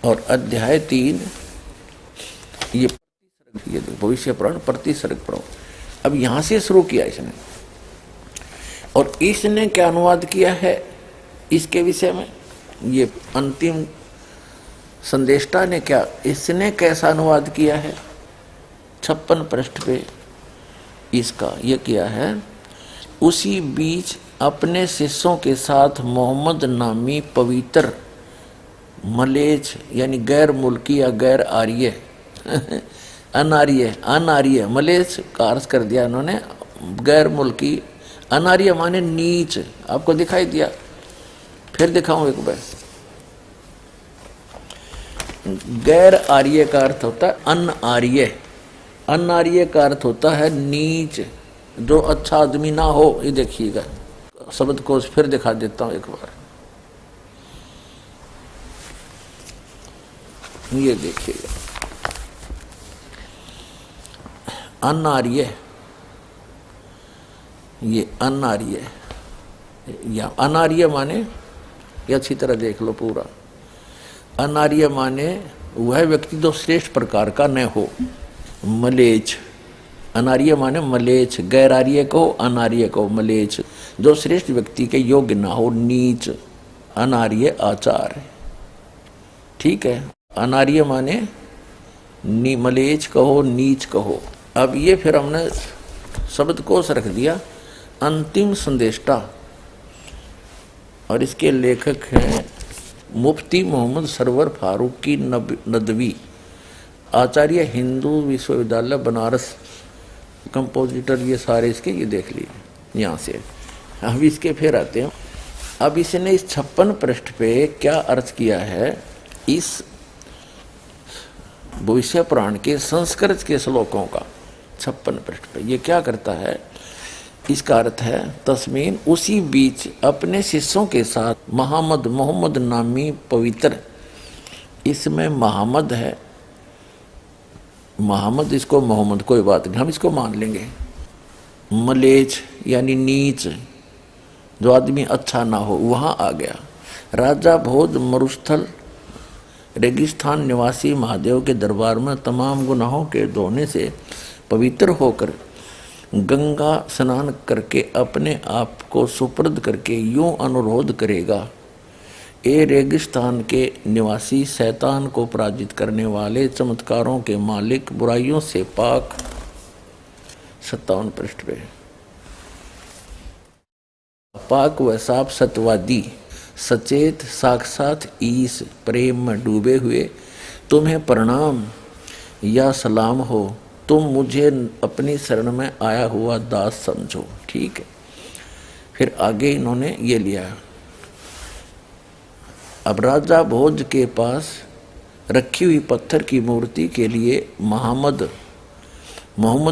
और अध्याय 3, ये भविष्य पुराण प्रति सर्ग पढ़ो। अब यहाँ से शुरू किया इसने, और इसने क्या अनुवाद किया है इसके विषय में, ये अंतिम संदेष्टा ने क्या, इसने कैसा अनुवाद किया है 56 पृष्ठ पे इसका, ये किया है। उसी बीच अपने शिष्यों के साथ मोहम्मद नामी पवित्र मलेच, यानी गैर मुल्की या गैर आर्य अनार्य मलेच का अर्थ कर दिया उन्होंने, गैर मुल्की। अनार्य माने नीच, आपको दिखाई दिया, फिर दिखाऊं एक बार। गैर आर्य का अर्थ होता है अनार्य, अनार्य का अर्थ होता है नीच, जो अच्छा आदमी ना हो। ये देखिएगा शब्द को फिर दिखा देता हूं एक बार, ये देखिएगा अनार्य, ये अनार्य, या अनार्य माने ये अच्छी तरह देख लो पूरा। अनार्य माने वह व्यक्ति जो श्रेष्ठ प्रकार का न हो। मलेच्छ, अनार्य माने मलेच्छ, गैरार्य को अनार्य को मलेच्छ, जो श्रेष्ठ व्यक्ति के योग्य ना हो। नीच, अनार्य आचार, ठीक है। अनार्य माने मलेच्छ कहो, नीच कहो। अब ये फिर हमने शब्दकोश रख दिया अंतिम संदेष्टा, और इसके लेखक हैं मुफ्ती मोहम्मद सरवर फारूकी नदवी, आचार्य हिंदू विश्वविद्यालय बनारस, कंपोजिटर ये सारे इसके, ये देख लीजिए यहाँ से। अब इसके फिर आते हैं। अब इसने इस 56 पृष्ठ पे क्या अर्थ किया है, इस भविष्य पुराण के संस्कृत के श्लोकों का 56 पृष्ठ पे ये क्या करता है। इसका अर्थ है तस्मीन, उसी बीच अपने शिष्यों के साथ मोहम्मद नामी पवित्र, इसमें मोहम्मद है, मोहम्मद इसको मोहम्मद कोई बात नहीं, हम इसको मान लेंगे। मलेच्छ यानी नीच, जो आदमी अच्छा ना हो, वहाँ आ गया। राजा भोज मरुस्थल रेगिस्तान निवासी महादेव के दरबार में तमाम गुनाहों के धोने से पवित्र होकर गंगा स्नान करके अपने आप को सुपुर्द करके यूं अनुरोध करेगा, ए रेगिस्तान के निवासी, शैतान को पराजित करने वाले, चमत्कारों के मालिक, बुराइयों से पाक। 57 पृष्ठ पे पाक व साफ सत्यवादी, सचेत साक्षात ईश, प्रेम में डूबे हुए, तुम्हें प्रणाम या सलाम हो, तुम मुझे अपनी शरण में आया हुआ दास समझो, ठीक है। फिर आगे इन्होंने ये लिया। अब राजा भोज के पास रखी हुई पत्थर की मूर्ति के लिए मोहम्मद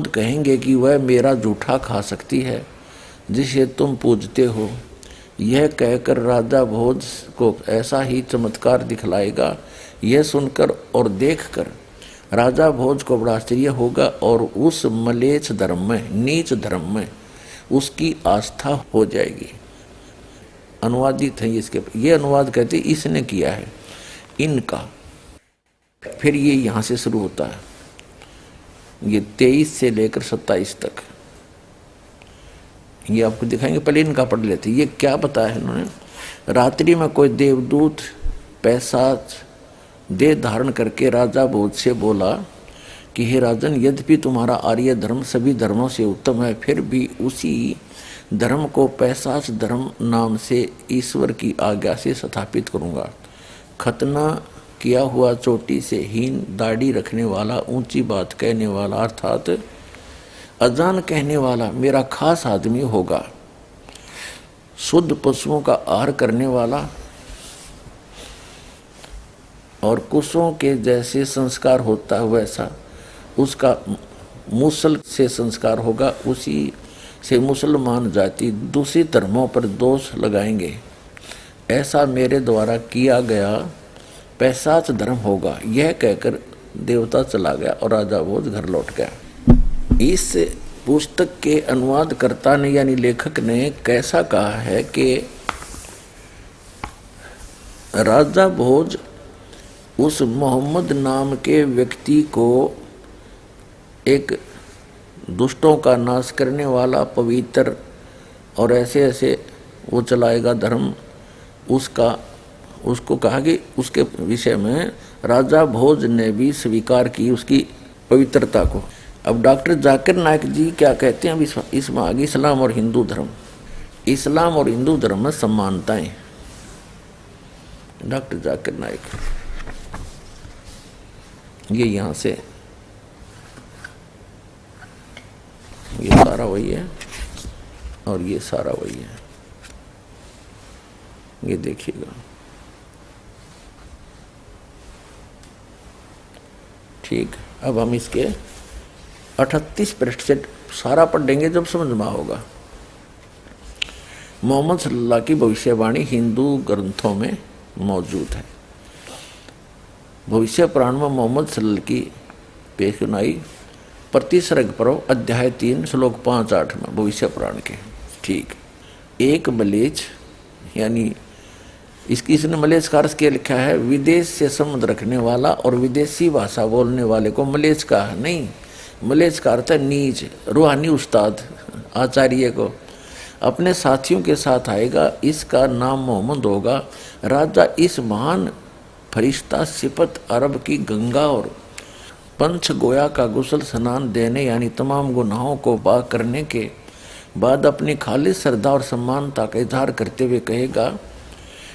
कहेंगे कि वह मेरा जूठा खा सकती है जिसे तुम पूजते हो। यह कहकर राजा भोज को ऐसा ही चमत्कार दिखलाएगा। यह सुनकर और देखकर राजा भोज को बड़ा आश्चर्य होगा और उस मलेच्छ धर्म में, नीच धर्म में उसकी आस्था हो जाएगी। अनुवादित है इसके, ये अनुवाद कहते इसने किया है, इनका। फिर ये यहाँ से शुरू होता है, ये 23 से लेकर 27 तक ये आपको दिखाएंगे। पहले इनका पढ़ लेते। ये क्या बताया है इन्होंने। रात्रि में कोई देवदूत पैशाच देह धारण करके राजा भोज से बोला कि हे राजन, यद्यपि तुम्हारा आर्य धर्म सभी धर्मों से उत्तम है, फिर भी उसी धर्म को पैशाच धर्म नाम से ईश्वर की आज्ञा से स्थापित करूँगा। खतना किया हुआ, चोटी से हीन, दाढ़ी रखने वाला, ऊंची बात कहने वाला अर्थात अजान कहने वाला मेरा खास आदमी होगा। शुद्ध पशुओं का आहार करने वाला और कुशों के जैसे संस्कार होता है वैसा उसका मुसल से संस्कार होगा। उसी से मुसलमान जाति दूसरी धर्मों पर दोष लगाएंगे। ऐसा मेरे द्वारा किया गया पैशाच धर्म होगा। यह कहकर देवता चला गया और राजा भोज घर लौट गया। इस पुस्तक के अनुवादकर्ता ने यानी लेखक ने कैसा कहा है कि राजा भोज उस मोहम्मद नाम के व्यक्ति को एक दुष्टों का नाश करने वाला पवित्र और ऐसे ऐसे वो चलाएगा धर्म, उसको कहा कि उसके विषय में राजा भोज ने भी स्वीकार की उसकी पवित्रता को। अब डॉक्टर जाकिर नायक जी क्या कहते हैं इसमें आगे, इस्लाम और हिंदू धर्म। इस्लाम और हिंदू धर्म में समानताएं। डॉक्टर जाकिर नायक, ये यहाँ से ये सारा वही है और ये सारा वही है, ये देखिएगा, ठीक। अब हम इसके 38 पृष्ठ से सारा पढ़ेंगे जब समझ में होगा। मोहम्मद सल्लल्लाहु की भविष्यवाणी हिंदू ग्रंथों में मौजूद है। भविष्य पुराण में मोहम्मद सल्लल्लाहु की पेश सुनाई प्रतिसर्ग पर्व अध्याय 3 श्लोक 5-8 में भविष्य पुराण के, ठीक। एक मलेच्छ यानी इसकी इसने मलेच्छ का अर्थ क्या लिखा है, विदेश से संबंध रखने वाला और विदेशी भाषा बोलने वाले को मलेच्छ का नहीं, मलेच्छ का अर्थ है नीच, रूहानी उस्ताद आचार्य को। अपने साथियों के साथ आएगा, इसका नाम मोहम्मद होगा। राजा इस महान फरिश्ता सिफत अरब की गंगा और पंच गोया का गुसल स्नान देने यानी तमाम गुनाहों को पाक करने के बाद अपनी खालिस श्रद्धा और सम्मानता का इजहार करते हुए कहेगा,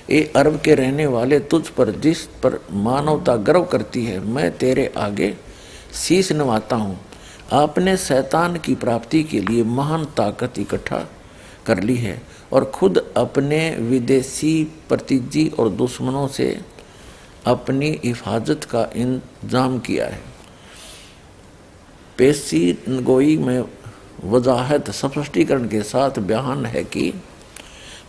ए अरब के रहने वाले, तुझ पर जिस पर मानवता गर्व करती है, मैं तेरे आगे शीश नवाता हूँ। आपने शैतान की प्राप्ति के लिए महान ताकत इकट्ठा कर ली है और खुद अपने विदेशी प्रतिजी और दुश्मनों से अपनी हिफाजत का इंतजाम किया है। पेशी गोई में वजाहत स्पष्टीकरण के साथ बयान है कि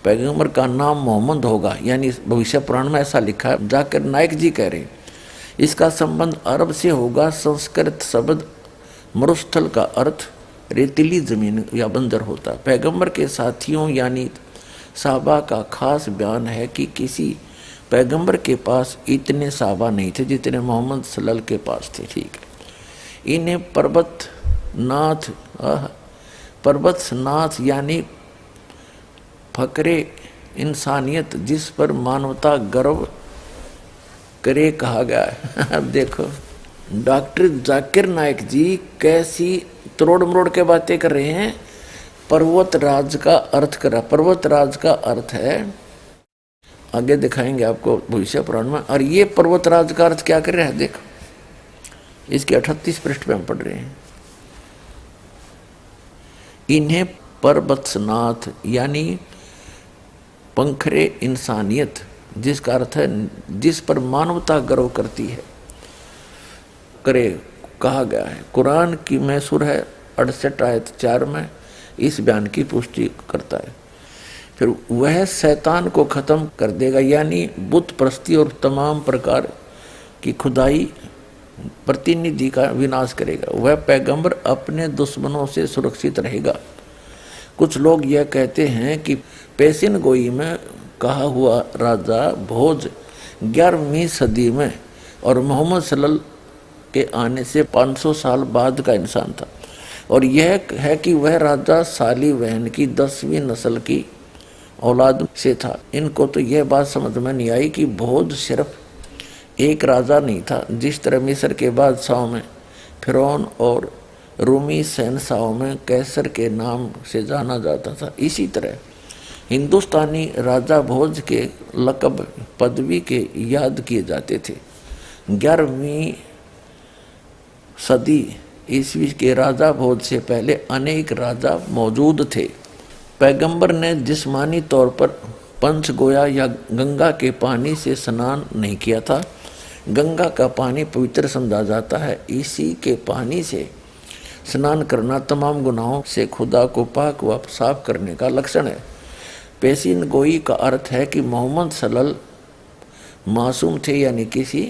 पैगंबर का नाम मोहम्मद होगा, यानी भविष्य पुराण में ऐसा लिखा है। जाकिर नायक जी कह रहे इसका संबंध अरब से होगा। संस्कृत शब्द मरुस्थल का अर्थ रेतीली जमीन या बंजर होता है। पैगंबर के साथियों यानी साहबा का खास बयान है कि किसी पैगंबर के पास इतने साहबा नहीं थे जितने मोहम्मद सल्लल्लाहु के पास थे। ठीक है, इन्हें पर्वतनाथ यानी फकरे इंसानियत जिस पर मानवता गर्व करे कहा गया है। अब देखो डॉक्टर जाकिर नायक जी कैसी तरोड़ मरोड़ के बातें कर रहे हैं। पर्वतराज का अर्थ करा, पर्वतराज का अर्थ है, आगे दिखाएंगे आपको भविष्य पुराण में। और ये पर्वतराज का अर्थ क्या कर रहा है, देखो इसके 38 पृष्ठ पे हम पढ़ रहे हैं। इन्हें पर्वतनाथ यानी पंखरे इंसानियत जिसका अर्थ है जिस पर मानवता गर्व करती है करे कहा गया है। कुरान की में सूरह है 68 आयत 4 में इस बयान की पुष्टि करता है। फिर वह शैतान को खत्म कर देगा यानी बुत परस्ती और तमाम प्रकार की खुदाई प्रतिनिधि का विनाश करेगा। वह पैगंबर अपने दुश्मनों से सुरक्षित रहेगा। कुछ लोग यह कहते हैं कि पेशिन गोई में कहा हुआ राजा भोज 11वीं सदी में और मोहम्मद सल्लल्लाहु के आने से 500 साल बाद का इंसान था, और यह है कि वह राजा साली वहन की 10वीं नस्ल की औलाद से था। इनको तो यह बात समझ में नहीं आई कि भोज सिर्फ एक राजा नहीं था, जिस तरह मिस्र के बादशाहों में फिरौन और रूमी शहंशाहों में कैसर के नाम से जाना जाता था, इसी तरह हिंदुस्तानी राजा भोज के लक़ब पदवी के याद किए जाते थे। 11वीं सदी ईस्वी के राजा भोज से पहले अनेक राजा मौजूद थे। पैगंबर ने जिस्मानी तौर पर पंचगोया या गंगा के पानी से स्नान नहीं किया था। गंगा का पानी पवित्र समझा जाता है। इसी के पानी से स्नान करना तमाम गुनाहों से खुदा को पाक व साफ करने का लक्षण है। पेशिन गोई का अर्थ है कि मोहम्मद सल्लल्लाहु मासूम थे, यानी किसी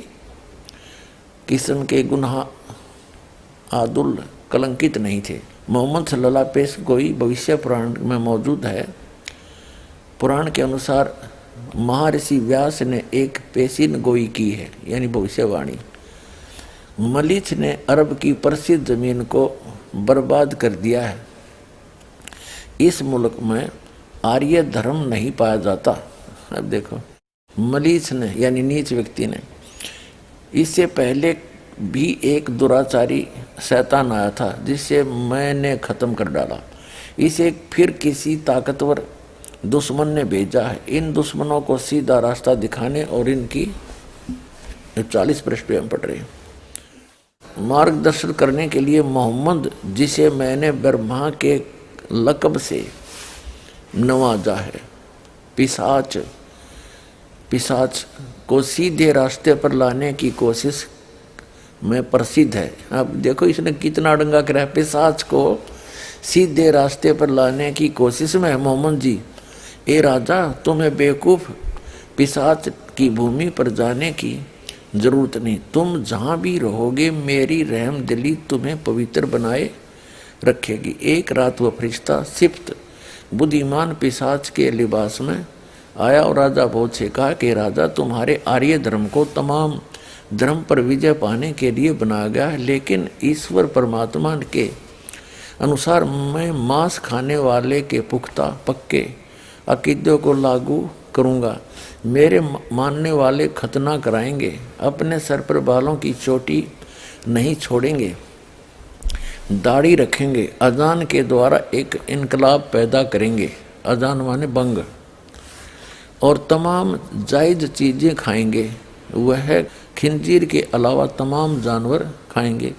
किस्म के गुनाह आदुल कलंकित नहीं थे। मोहम्मद सल्लल्लाहु पेश गोई भविष्य पुराण में मौजूद है। पुराण के अनुसार महर्षि व्यास ने एक पेशिन गोई की है, यानी भविष्यवाणी। मलीच ने अरब की प्रसिद्ध जमीन को बर्बाद कर दिया है। इस मुल्क में आर्य धर्म नहीं पाया जाता। अब देखो मलीच ने यानी नीच व्यक्ति ने, इससे पहले भी एक दुराचारी शैतान आया था जिसे मैंने ख़त्म कर डाला। इसे फिर किसी ताकतवर दुश्मन ने भेजा है इन दुश्मनों को सीधा रास्ता दिखाने और इनकी 40 पृष्ठ पे हम पढ़ रहे हैं मार्गदर्शन करने के लिए। मोहम्मद जिसे मैंने ब्रह्मा के लक़ब से नवाजा है, पिशाच को सीधे रास्ते पर लाने की कोशिश में प्रसिद्ध है। अब देखो इसने कितना अड़ंगा करा है। पिशाच को सीधे रास्ते पर लाने की कोशिश में मोहम्मद जी, ए राजा तुम्हें बेवकूफ़ पिशाच की भूमि पर जाने की जरूरत नहीं। तुम जहाँ भी रहोगे मेरी रहम दिली तुम्हें पवित्र बनाए रखेगी। एक रात वह फरिश्ता सिफ्त बुद्धिमान पिशाच के लिबास में आया और राजा भोज से कहा कि राजा, तुम्हारे आर्य धर्म को तमाम धर्म पर विजय पाने के लिए बनाया गया है, लेकिन ईश्वर परमात्मा के अनुसार मैं मांस खाने वाले के पुख्ता पक्के अकीदे को लागू करूँगा। मेरे मानने वाले खतना कराएंगे, अपने सर पर बालों की चोटी नहीं छोड़ेंगे, दाढ़ी रखेंगे, अजान के द्वारा एक इनकलाब पैदा करेंगे, अजान माने बंग, और तमाम जायज़ चीज़ें खाएंगे। वह खिंजीर के अलावा तमाम जानवर खाएंगे।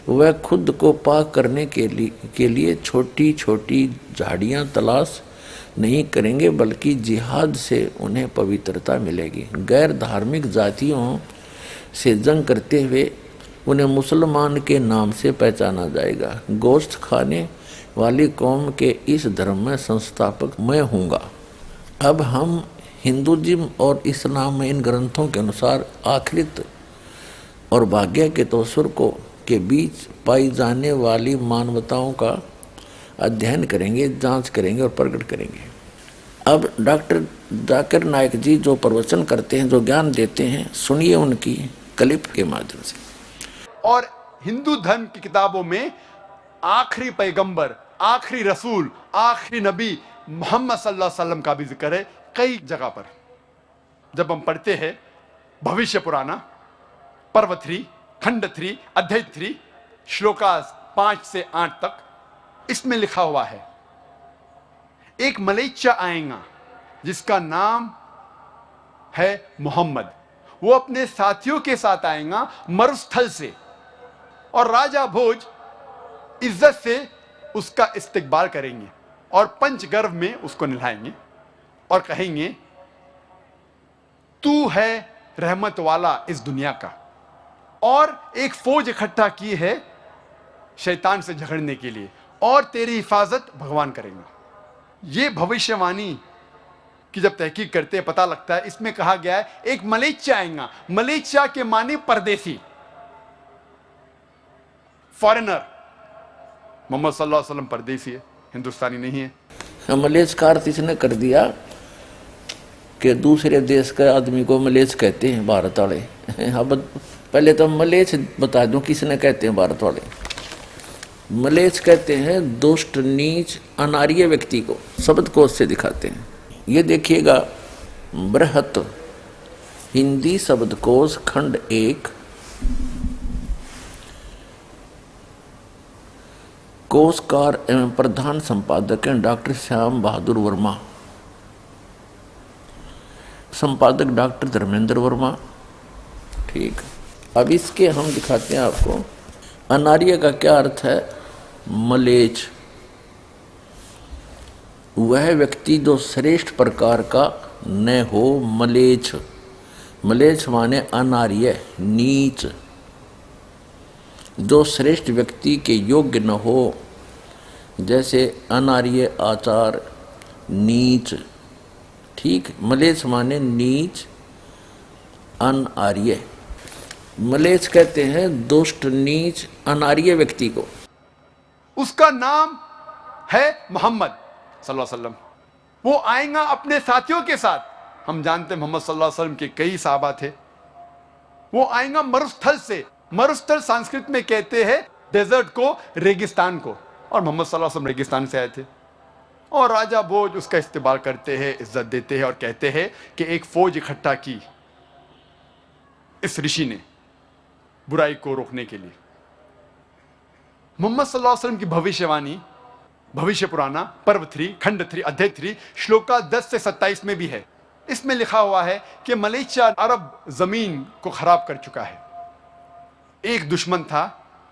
वह खुद को पाक करने के लिए छोटी छोटी झाड़ियाँ तलाश नहीं करेंगे, बल्कि जिहाद से उन्हें पवित्रता मिलेगी। गैर धार्मिक जातियों से जंग करते हुए उन्हें मुसलमान के नाम से पहचाना जाएगा। गोश्त खाने वाली कौम के इस धर्म में संस्थापक मैं हूँगा। अब हम हिंदुज़म और इस्लाम में इन ग्रंथों के अनुसार आखिरत और भाग्य के तस्वर के बीच पाई जाने वाली मानवताओं का अध्ययन करेंगे, जांच करेंगे और प्रकट करेंगे। अब डॉक्टर जाकिर नायक जी जो प्रवचन करते हैं, जो ज्ञान देते हैं, सुनिए उनकी क्लिप के माध्यम से। और हिंदू धर्म की किताबों में आखिरी पैगंबर, आखिरी रसूल, आखिरी नबी मोहम्मद सल्लल्लाहु अलैहि वसल्लम का भी जिक्र है कई जगह पर। जब हम पढ़ते हैं भविष्य पुराना पर्व 3 खंड 3 अध्याय 3 श्लोकास 5 से 8 तक, इसमें लिखा हुआ है एक मलेच्चा आएगा जिसका नाम है मोहम्मद। वो अपने साथियों के साथ आएगा मरुस्थल से, और राजा भोज इज्जत से उसका इस्तकबाल करेंगे और पंचगर्भ में उसको नहलाएंगे और कहेंगे तू है रहमत वाला इस दुनिया का। और एक फौज इकट्ठा की है शैतान से झगड़ने के लिए, और तेरी हिफाजत भगवान करेंगे। ये भविष्यवाणी की जब तहकीक करते हैं पता लगता है इसमें कहा गया है एक मलेच्चा आएगा। मलेच्चा के माने परदेसी, फॉरेनर। मोहम्मद सल्लल्लाहु अलैहि वसल्लम परदेसी है, हिंदुस्तानी नहीं है। मलेच का अर्थ इसने कर दिया कि दूसरे देश के आदमी को मलेच कहते हैं भारत वाले। अब पहले तो मलेच बता दूं किसने कहते हैं भारत वाले। मलेच कहते हैं दुष्ट, नीच, अनार्य व्यक्ति को। शब्द कोश से दिखाते हैं। ये देखिएगा बृहत हिंदी शब्दकोश खंड 1 कोशकार एवं प्रधान संपादक हैं डॉक्टर श्याम बहादुर वर्मा, संपादक डॉक्टर धर्मेंद्र वर्मा। ठीक, अब इसके हम दिखाते हैं आपको अनार्य का क्या अर्थ है। मलेच, वह व्यक्ति जो श्रेष्ठ प्रकार का न हो। मलेच, मलेच माने अनार्य, नीच, जो श्रेष्ठ व्यक्ति के योग्य न हो, जैसे अनार्य आचार, नीच। ठीक, मलेच माने नीच, अनार्य। मलेच कहते हैं दुष्ट, नीच, अनार्य व्यक्ति को। उसका नाम है मोहम्मद सल्लल्लाहु अलैहि वसल्लम। वो आएगा अपने साथियों के साथ। हम जानते हैं मोहम्मद सल्लल्लाहु अलैहि वसल्लम के कई सहाबा थे। वो आएगा मरुस्थल से। मरुस्थल संस्कृत में कहते हैं डेजर्ट को, रेगिस्तान को, और मोहम्मद सल्लल्लाहु अलैहि वसल्लम रेगिस्तान से आए थे। और राजा भोज उसका इस्तेमाल करते हैं, इज्जत देते हैं और कहते हैं कि एक फौज इकट्ठा की इस ऋषि ने बुराई को रोकने के लिए। मोहम्मद सल्लल्लाहु अलैहि वसल्लम की भविष्यवाणी भविष्य पुराना पर्व 3 खंड 3 अध्याय 3 श्लोका 10 से 27 में भी है। इसमें लिखा हुआ है कि मलेच्चा अरब जमीन को खराब कर चुका है। एक दुश्मन था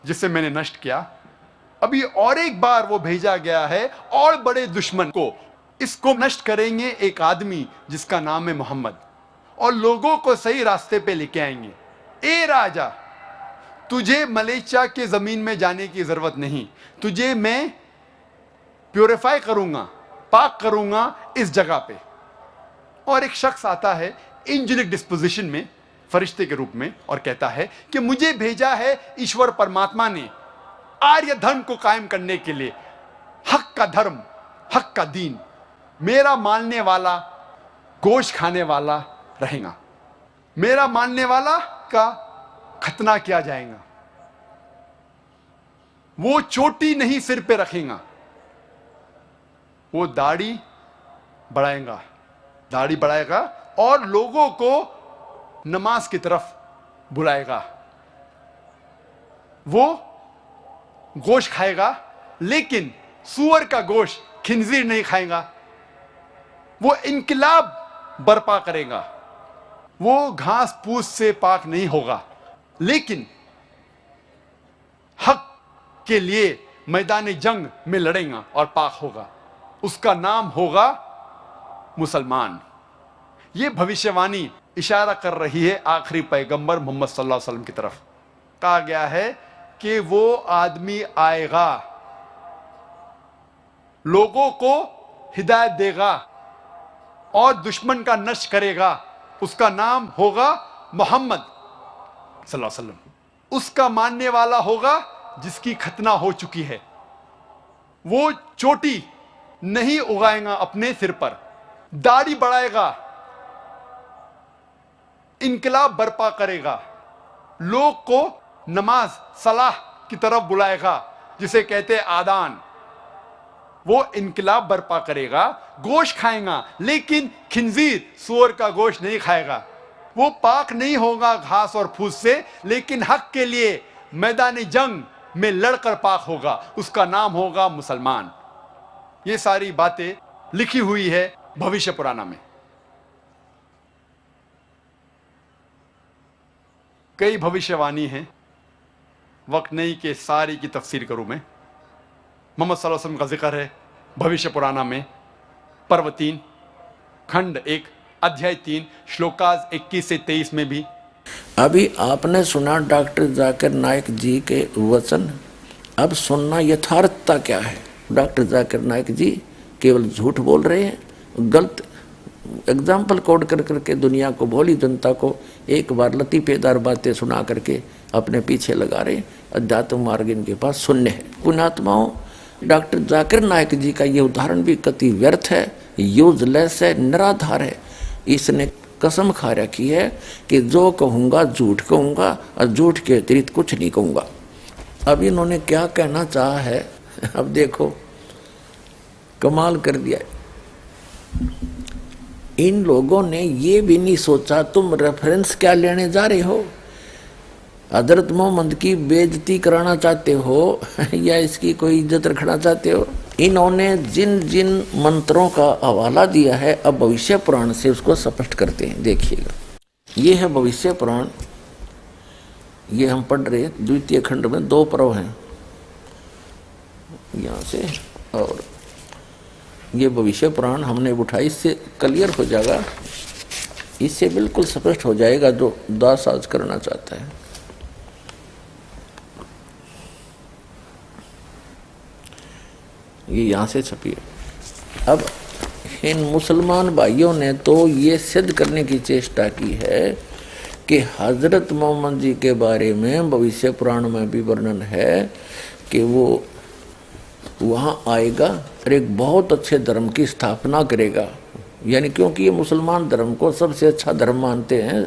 जिसे मैंने नष्ट किया, अभी और एक बार वो भेजा गया है और बड़े दुश्मन को। इसको नष्ट करेंगे एक आदमी जिसका नाम है मोहम्मद, और लोगों को सही रास्ते पे लेके आएंगे। ए राजा, तुझे मलेच्चा के जमीन में जाने की जरूरत नहीं, तुझे मैं प्योरीफाई करूंगा, पाक करूंगा इस जगह पे। और एक शख्स आता है एंजेलिक डिस्पोजिशन में, फरिश्ते के रूप में, और कहता है कि मुझे भेजा है ईश्वर परमात्मा ने आर्य धर्म को कायम करने के लिए, हक का धर्म, हक का दीन। मेरा मानने वाला गोश्त खाने वाला रहेगा, मेरा मानने वाला का खतना किया जाएगा। वो चोटी नहीं सिर पे रखेगा, वो दाढ़ी बढ़ाएगा और लोगों को नमाज की तरफ बुलाएगा। वो गोश्त खाएगा लेकिन सूअर का गोश्त, खिंजीर नहीं खाएगा। वो इनकलाब बर्पा करेगा। वो घास फूस से पाक नहीं होगा लेकिन हक के लिए मैदान जंग में लड़ेगा और पाक होगा। उसका नाम होगा मुसलमान। यह भविष्यवाणी इशारा कर रही है आखिरी पैगंबर मोहम्मद सल्लल्लाहु अलैहि वसल्लम की तरफ। कहा गया है कि वो आदमी आएगा, लोगों को हिदायत देगा और दुश्मन का नष्ट करेगा। उसका नाम होगा मोहम्मद सल्लल्लाहु अलैहि वसल्लम। उसका मानने वाला होगा जिसकी खतना हो चुकी है। वो चोटी नहीं उगाएगा अपने सिर पर, दाढ़ी बढ़ाएगा, इनकलाब बर्पा करेगा, लोग को नमाज सलाह की तरफ बुलाएगा, जिसे कहते हैं आदान। वो इनकलाब बर्पा करेगा, गोश्त खाएगा लेकिन खिंजीर, सूअर का गोश्त नहीं खाएगा। वो पाक नहीं होगा घास और फूस से लेकिन हक के लिए मैदान जंग में लड़कर पाक होगा। उसका नाम होगा मुसलमान। ये सारी बातें लिखी हुई है भविष्य पुराना में। कई भविष्यवाणी हैं, वक्त नहीं कि सारी की तफसीर करूं मैं। मोहम्मद सल्लल्लाहु अलैहि वसल्लम का जिक्र है भविष्य पुराना में, पर्व 3 खंड 1 अध्याय 3 श्लोकाज 21 से 23 में भी। अभी आपने सुना डॉक्टर जाकिर नाइक जी के वचन। अब सुनना यथार्थता क्या है। डॉक्टर जाकिर नाइक जी केवल झूठ बोल रहे हैं, गलत एग्जाम्पल कोड कर करके दुनिया को, भोली जनता को एक बार लतीफेदार बातें सुना करके अपने पीछे लगा रहे। अध्यात्म मार्ग इनके पास शून्य है। पुण्यात्माओं, डॉक्टर जाकिर नाइक जी का ये उदाहरण भी कति व्यर्थ है, यूजलेस है, निराधार है। इसने कसम खा रखी है कि जो कहूँगा झूठ कहूँगा और झूठ के अतिरिक्त कुछ नहीं कहूँगा। अब इन्होंने क्या कहना चाहा है, अब देखो, कमाल कर दिया। इन लोगों ने ये भी नहीं सोचा तुम रेफरेंस क्या लेने जा रहे हो। हजरत मोहम्मद की बेइज्जती कराना चाहते हो या इसकी कोई इज्जत रखना चाहते हो। इन्होंने जिन जिन मंत्रों का हवाला दिया है, अब भविष्य पुराण से उसको स्पष्ट करते हैं। देखिएगा, ये है भविष्य पुराण। ये हम पढ़ रहे हैं, द्वितीय खंड में 2 पर्व हैं यहाँ से, और ये भविष्य पुराण हमने उठाई। इससे क्लियर हो जाएगा, इससे बिल्कुल स्पष्ट हो जाएगा जो दास आज करना चाहता है। ये यहाँ से छपी है। अब इन मुसलमान भाइयों ने तो ये सिद्ध करने की चेष्टा की है कि हजरत मोहम्मद जी के बारे में भविष्य पुराण में भी वर्णन है कि वो वहाँ आएगा और एक बहुत अच्छे धर्म की स्थापना करेगा। यानी क्योंकि ये मुसलमान धर्म को सबसे अच्छा धर्म मानते हैं,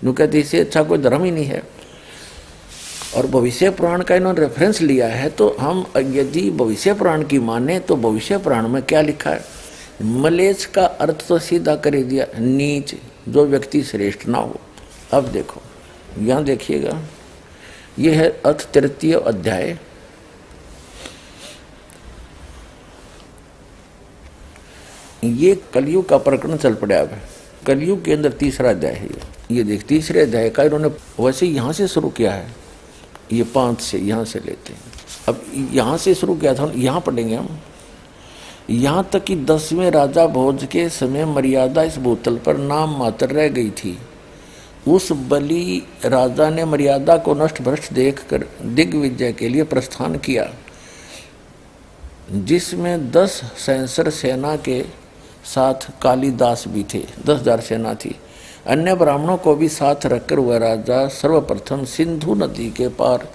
यूँ कहते इससे अच्छा कोई धर्म ही नहीं है। और भविष्य पुराण का इन्होंने रेफरेंस लिया है, तो हम यदि भविष्य पुराण की माने तो भविष्य पुराण में क्या लिखा है। मलेच्छ का अर्थ तो सीधा कर दिया, नीच, जो व्यक्ति श्रेष्ठ ना हो। अब देखो, यहाँ देखिएगा, यह है अथ 3 अध्याय। ये कलयुग का प्रकरण चल पड़ा। अब कलयुग के अंदर 3रा अध्याय है। ये देख, 3रे अध्याय का इन्होंने वैसे यहाँ से शुरू किया है, ये 5 से यहाँ से लेते हैं। अब यहाँ से शुरू किया था, यहाँ पढ़ेंगे हम। यहाँ तक कि 10वें राजा भोज के समय मर्यादा इस भूतल पर नाम मात्र रह गई थी। उस बलि राजा ने मर्यादा को नष्ट भ्रष्ट देखकर दिग्विजय के लिए प्रस्थान किया, जिसमें 10 सैंसर सेना के साथ कालिदास भी थे। 10,000 सेना थी। अन्य ब्राह्मणों को भी साथ रखकर वह राजा सर्वप्रथम सिंधु नदी के पार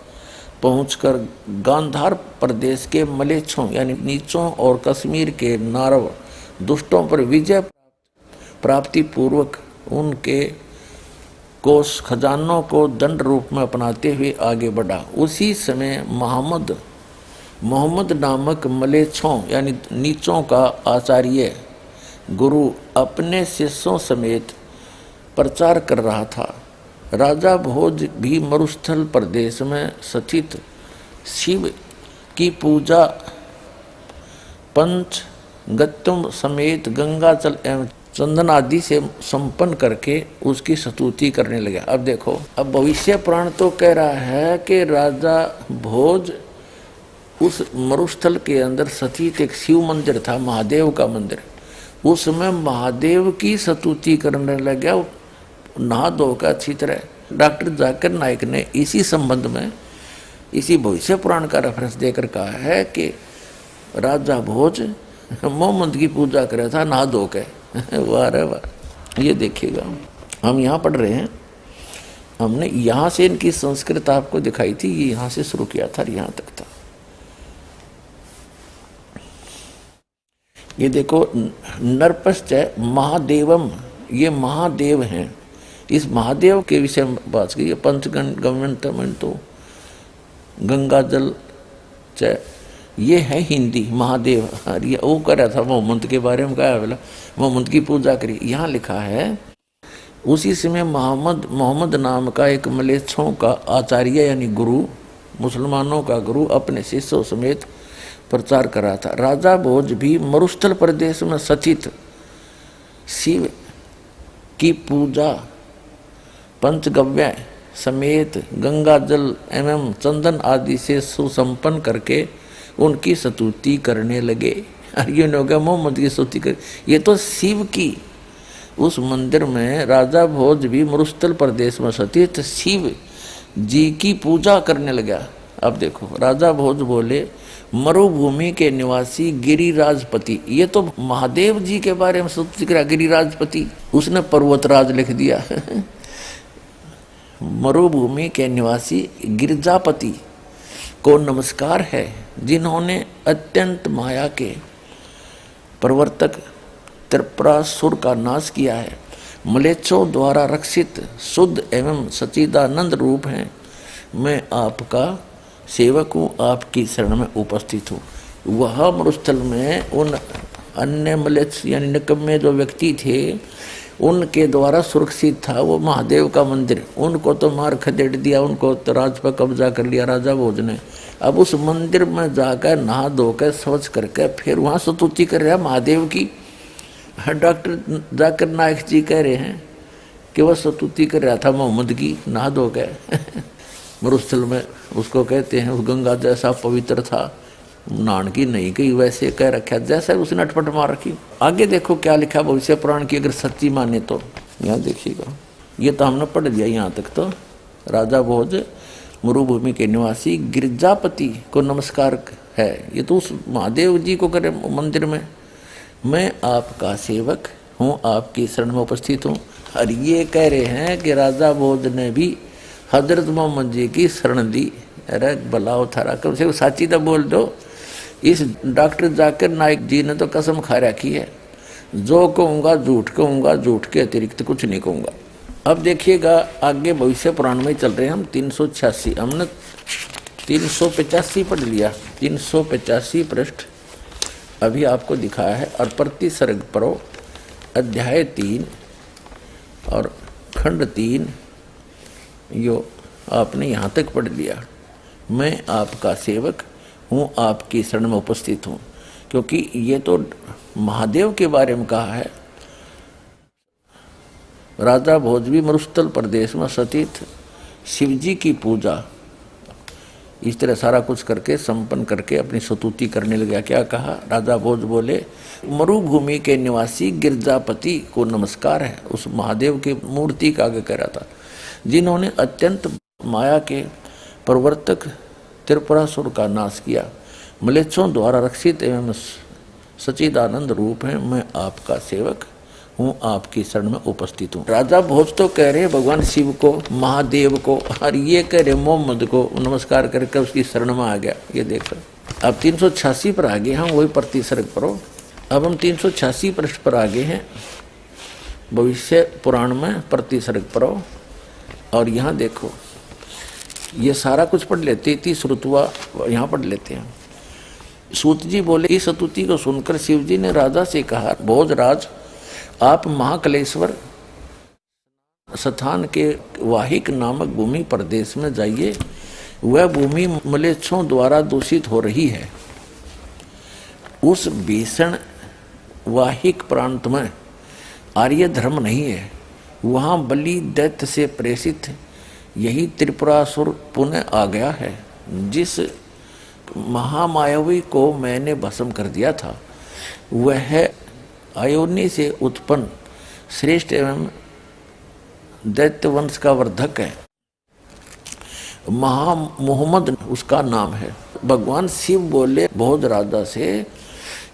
पहुंचकर गांधार प्रदेश के मलेच्छों यानी नीचों और कश्मीर के नारव दुष्टों पर विजय प्राप्ति पूर्वक उनके कोष खजानों को दंड रूप में अपनाते हुए आगे बढ़ा। उसी समय मोहम्मद नामक मलेच्छों यानी नीचों का आचार्य गुरु अपने शिष्यों समेत प्रचार कर रहा था। राजा भोज भी मरुस्थल प्रदेश में स्थित शिव की पूजा पंचगत्युम समेत गंगाजल एवं चंदन आदि से संपन्न करके उसकी स्तुति करने लगे। अब देखो, अब भविष्य पुराण तो कह रहा है कि राजा भोज उस मरुस्थल के अंदर स्थित एक शिव मंदिर था, महादेव का मंदिर, उसमें महादेव की स्तुति करने लगा, नहा धोकर अच्छी तरह। डॉक्टर जाकिर नाइक ने इसी संबंध में इसी भविष्य पुराण का रेफरेंस देकर कहा है कि राजा भोज मोहम्मद की पूजा कर रहा था नहा धो के। वाह रे वाह। ये देखिएगा, हम यहाँ पढ़ रहे हैं, हमने यहाँ से इनकी संस्कृत आपको दिखाई थी, ये यहाँ से शुरू किया था, यहाँ तक था। ये देखो, नरपश्च महादेवम, ये महादेव हैं। इस महादेव के विषय में बात की। पंचगण तो गंगा जल च, ये है हिंदी महादेव। ये वो कर रहा था मोहम्मद के बारे में, कहा बोला मोहम्मद की पूजा करी। यहाँ लिखा है उसी समय मोहम्मद नाम का एक मलेच्छों का आचार्य यानी गुरु, मुसलमानों का गुरु अपने शिष्यों समेत प्रचार कर रहा था। राजा भोज भी मरुस्थल प्रदेश में स्थित शिव की पूजा पंचगव्य समेत गंगा जल एवं चंदन आदि से सुसंपन्न करके उनकी स्तुति करने लगे। ये हो गया मोहम्मद की स्तुति कर। ये तो शिव की उस मंदिर में राजा भोज भी मरुस्थल प्रदेश में स्थित शिव जी की पूजा करने लगा। अब देखो, राजा भोज बोले मरुभूमि के निवासी गिरिराजपति, ये तो महादेव जी के बारे में स्तुति करा। गिरिराजपति, उसने पर्वतराज लिख दिया। मरुभूमि के निवासी गिरिजापति को नमस्कार है, जिन्होंने अत्यंत माया के प्रवर्तक त्रिपुरासुर का नाश किया है। मलेच्छों द्वारा रक्षित शुद्ध एवं सच्चिदानंद रूप हैं। मैं आपका सेवक हूँ, आपकी शरण में उपस्थित हूँ। वह मरुस्थल में उन अन्य मलेच्छ यानी निकम्मे जो व्यक्ति थे, उनके द्वारा सुरक्षित था वो महादेव का मंदिर। उनको तो मार खदेड़ दिया, उनको तो राज पर कब्जा कर लिया राजा भोज ने। अब उस मंदिर में जाकर नहा धोकर स्वच्छ करके फिर वहाँ स्तुति कर रहा महादेव की। डॉक्टर जाकिर नाइक जी कह रहे हैं कि वह स्तुति कर रहा था मोहम्मद की नहा धोकर। मरुस्थल में उसको कहते हैं, उस गंगा जैसा पवित्र था, नान की नहीं कही, वैसे कह रखा जैसा उसने अटपट मार रखी। आगे देखो क्या लिखा भविष्य पुराण की, अगर सच्ची माने तो। यहाँ देखिएगा, ये तो हमने पढ़ दिया यहाँ तक। तो राजा भोज मरुभूमि के निवासी गिरिजापति को नमस्कार है। ये तो उस महादेव जी को करे मंदिर में। मैं आपका सेवक हूँ, आपकी शरण में उपस्थित हूँ। और ये कह रहे हैं कि राजा भोज ने भी हजरत मोहम्मद जी की शरण दी। अरे भलाओ थारा, कम से कम साची तो बोल दो। इस डॉक्टर जाकिर नाइक जी ने तो कसम खा रखी है, जो कहूँगा झूठ कहूँगा, झूठ के अतिरिक्त कुछ नहीं कहूँगा। अब देखिएगा आगे भविष्य पुराण में चल रहे हैं हम। 386, हमने 385 पढ़ लिया। 385 पृष्ठ अभी आपको दिखाया है। और प्रति सर्ग पढ़ो, अध्याय 3 और खंड 3 यो आपने यहाँ तक पढ़ लिया। मैं आपका सेवक हूँ, आपकी शरण में उपस्थित हूँ। क्योंकि ये तो महादेव के बारे में कहा है। राजा भोज भी मरुस्थल प्रदेश में स्थित शिवजी की पूजा इस तरह सारा कुछ करके संपन्न करके अपनी स्तुति करने लगा। क्या कहा? राजा भोज बोले मरुभूमि के निवासी गिरजापति को नमस्कार है। उस महादेव की मूर्ति का आगे कह रहा था, जिन्होंने अत्यंत माया के प्रवर्तक त्रिपुरासुर का नाश किया, मलेच्छों द्वारा रक्षित एवं सच्चिदानंद रूप है। मैं आपका सेवक हूँ, आपकी शरण में उपस्थित हूँ। राजा भोज तो कह रहे भगवान शिव को, महादेव को, और ये कह रहे मोहम्मद को नमस्कार करके उसकी शरण में आ गया। ये देखो अब 386 पर आगे हम वही प्रति सर्ग पढ़ो। अब हम 386 पृष्ठ पर आगे हैं। भविष्य पुराण में प्रतिसर्ग पढ़ो और यहाँ देखो, ये सारा कुछ पढ़ लेते, 30 ऋतुआ यहाँ पढ़ लेते हैं। सूत जी बोले, इस स्तुति को सुनकर शिव जी ने राजा से कहा, भोजराज आप महाकलेश्वर स्थान के वाहिक नामक भूमि प्रदेश में जाइए। वह भूमि मलेच्छों द्वारा दूषित हो रही है। उस भीषण वाहिक प्रांत में आर्य धर्म नहीं है। वहाँ बलि दैत्य से प्रेषित यही त्रिपुरासुर पुनः आ गया है, जिस महामायावी को मैंने भस्म कर दिया था। वह अयोनि से उत्पन्न श्रेष्ठ एवं दैत्य वंश का वर्धक है। मोहम्मद उसका नाम है। भगवान शिव बोले भोज राजा से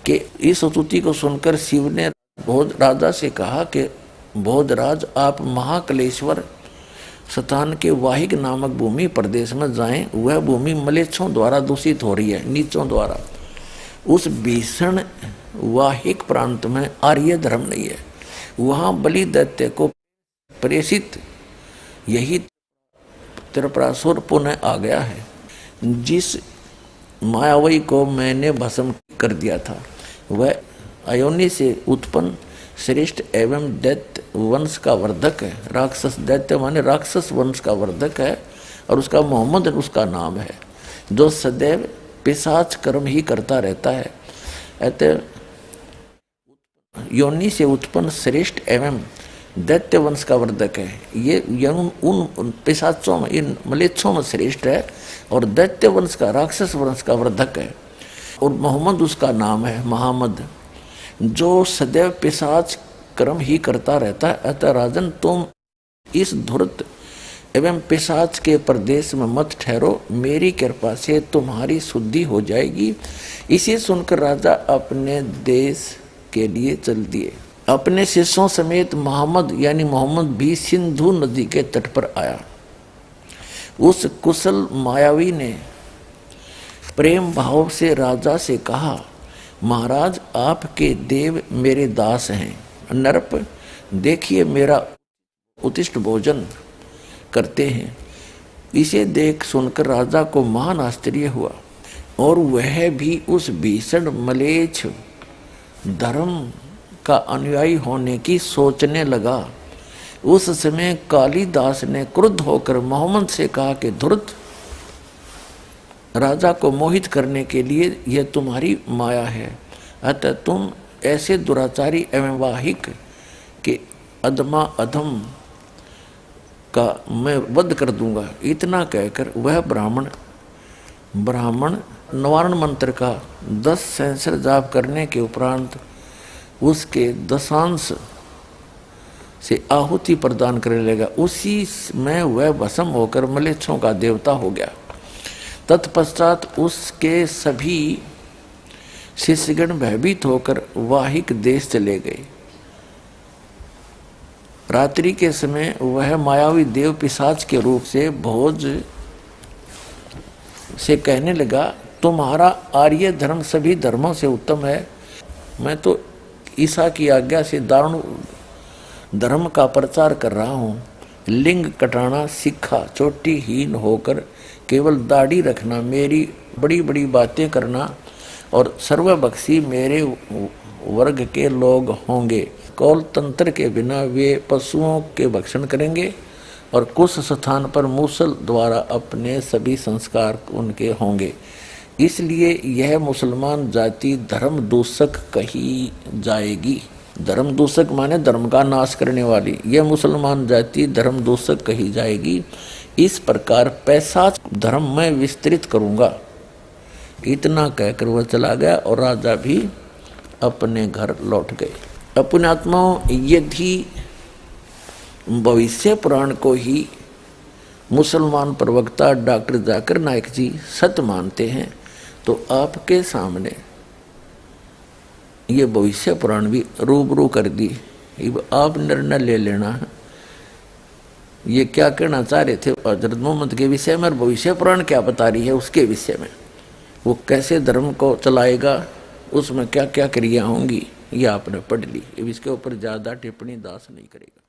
कि इस स्तुति को सुनकर शिव ने भोज राजा से कहा कि भोजराज आप महाकलेश्वर स्थान के वाहिक नामक भूमि प्रदेश में जाएं। वह भूमि मलेच्छों द्वारा दूषित हो रही है, नीचों द्वारा। उस भीषण वाहिक प्रांत में आर्य धर्म नहीं है। वहाँ बलि दैत्य को प्रेषित यही त्रिपुरासुर पुनः आ गया है, जिस मायावी को मैंने भस्म कर दिया था। वह अयोनि से उत्पन्न श्रेष्ठ एवं दैत्य वंश का वर्धक है। राक्षस दैत्य माने राक्षस वंश का वर्धक है, और उसका मोहम्मद उसका नाम है, जो सदैव पिशाच कर्म ही करता रहता है। अतः योनि से उत्पन्न श्रेष्ठ एवं दैत्य वंश का वर्धक है। ये उन पिशाचों में, इन मलेच्छों में श्रेष्ठ है, और दैत्य वंश का, राक्षस वंश का वर्धक है। और मोहम्मद उसका नाम है, मोहम्मद, जो सदैव पिशाच कर्म ही करता रहता है। अतः राजन तुम इस धूर्त एवं पिशाच के प्रदेश में मत ठहरो, मेरी कृपा से तुम्हारी शुद्धि हो जाएगी। इसे सुनकर राजा अपने देश के लिए चल दिए। अपने शिष्यों समेत मोहम्मद भी सिंधु नदी के तट पर आया। उस कुशल मायावी ने प्रेम भाव से राजा से कहा, महाराज आपके देव मेरे दास हैं। नरप देखिए मेरा उत्तिष्ट भोजन करते हैं। इसे देख सुनकर राजा को महान आश्चर्य हुआ, और वह भी उस भीषण मलेच्छ धर्म का अनुयायी होने की सोचने लगा। उस समय कालिदास ने क्रुद्ध होकर मोहम्मद से कहा कि धूर्त राजा को मोहित करने के लिए यह तुम्हारी माया है। अतः तुम ऐसे दुराचारी एवं वाहिक के अधमा अधम का मैं वध कर दूंगा। इतना कहकर वह ब्राह्मण निवारण मंत्र का 10 सहस्र जाप करने के उपरांत उसके दशांश से आहुति प्रदान करने लगा। उसी में वह भस्म होकर मलेच्छों का देवता हो गया। तत्पश्चात उसके सभी शिष्यगण भयभीत होकर वाहिक देश चले गए। रात्रि के समय वह मायावी देव पिशाच के रूप से भोज से कहने लगा, तुम्हारा आर्य धर्म सभी धर्मों से उत्तम है। मैं तो ईसा की आज्ञा से दारुण धर्म का प्रचार कर रहा हूँ। लिंग कटाना सीखा, चोटीहीन होकर केवल दाढ़ी रखना, मेरी बड़ी बड़ी बातें करना और सर्वबख्शी मेरे वर्ग के लोग होंगे। कौल तंत्र के बिना वे पशुओं के भक्षण करेंगे और कुछ स्थान पर मूसल द्वारा अपने सभी संस्कार उनके होंगे। इसलिए यह मुसलमान जाति धर्म दूषक कही जाएगी। धर्म दूषक माने धर्म का नाश करने वाली। यह मुसलमान जाति धर्म दूषक कही जाएगी। इस प्रकार पैसाच धर्म मैं विस्तृत करूंगा। इतना कहकर वह चला गया और राजा भी अपने घर लौट गए। अपने आत्माओं, यदि भविष्य पुराण को ही मुसलमान प्रवक्ता डॉक्टर जाकिर नाइक जी सत्य मानते हैं तो आपके सामने ये भविष्य पुराण भी रूबरू कर दी। आप निर्णय ले लेना ये क्या कहना चाह रहे थे हजरत मोहम्मद के विषय में और भविष्य पुराण क्या बता रही है उसके विषय में। वो कैसे धर्म को चलाएगा, उसमें क्या क्या क्रिया होंगी। ये आपने पढ़ ली। अब इसके ऊपर ज़्यादा टिप्पणी दास नहीं करेगा।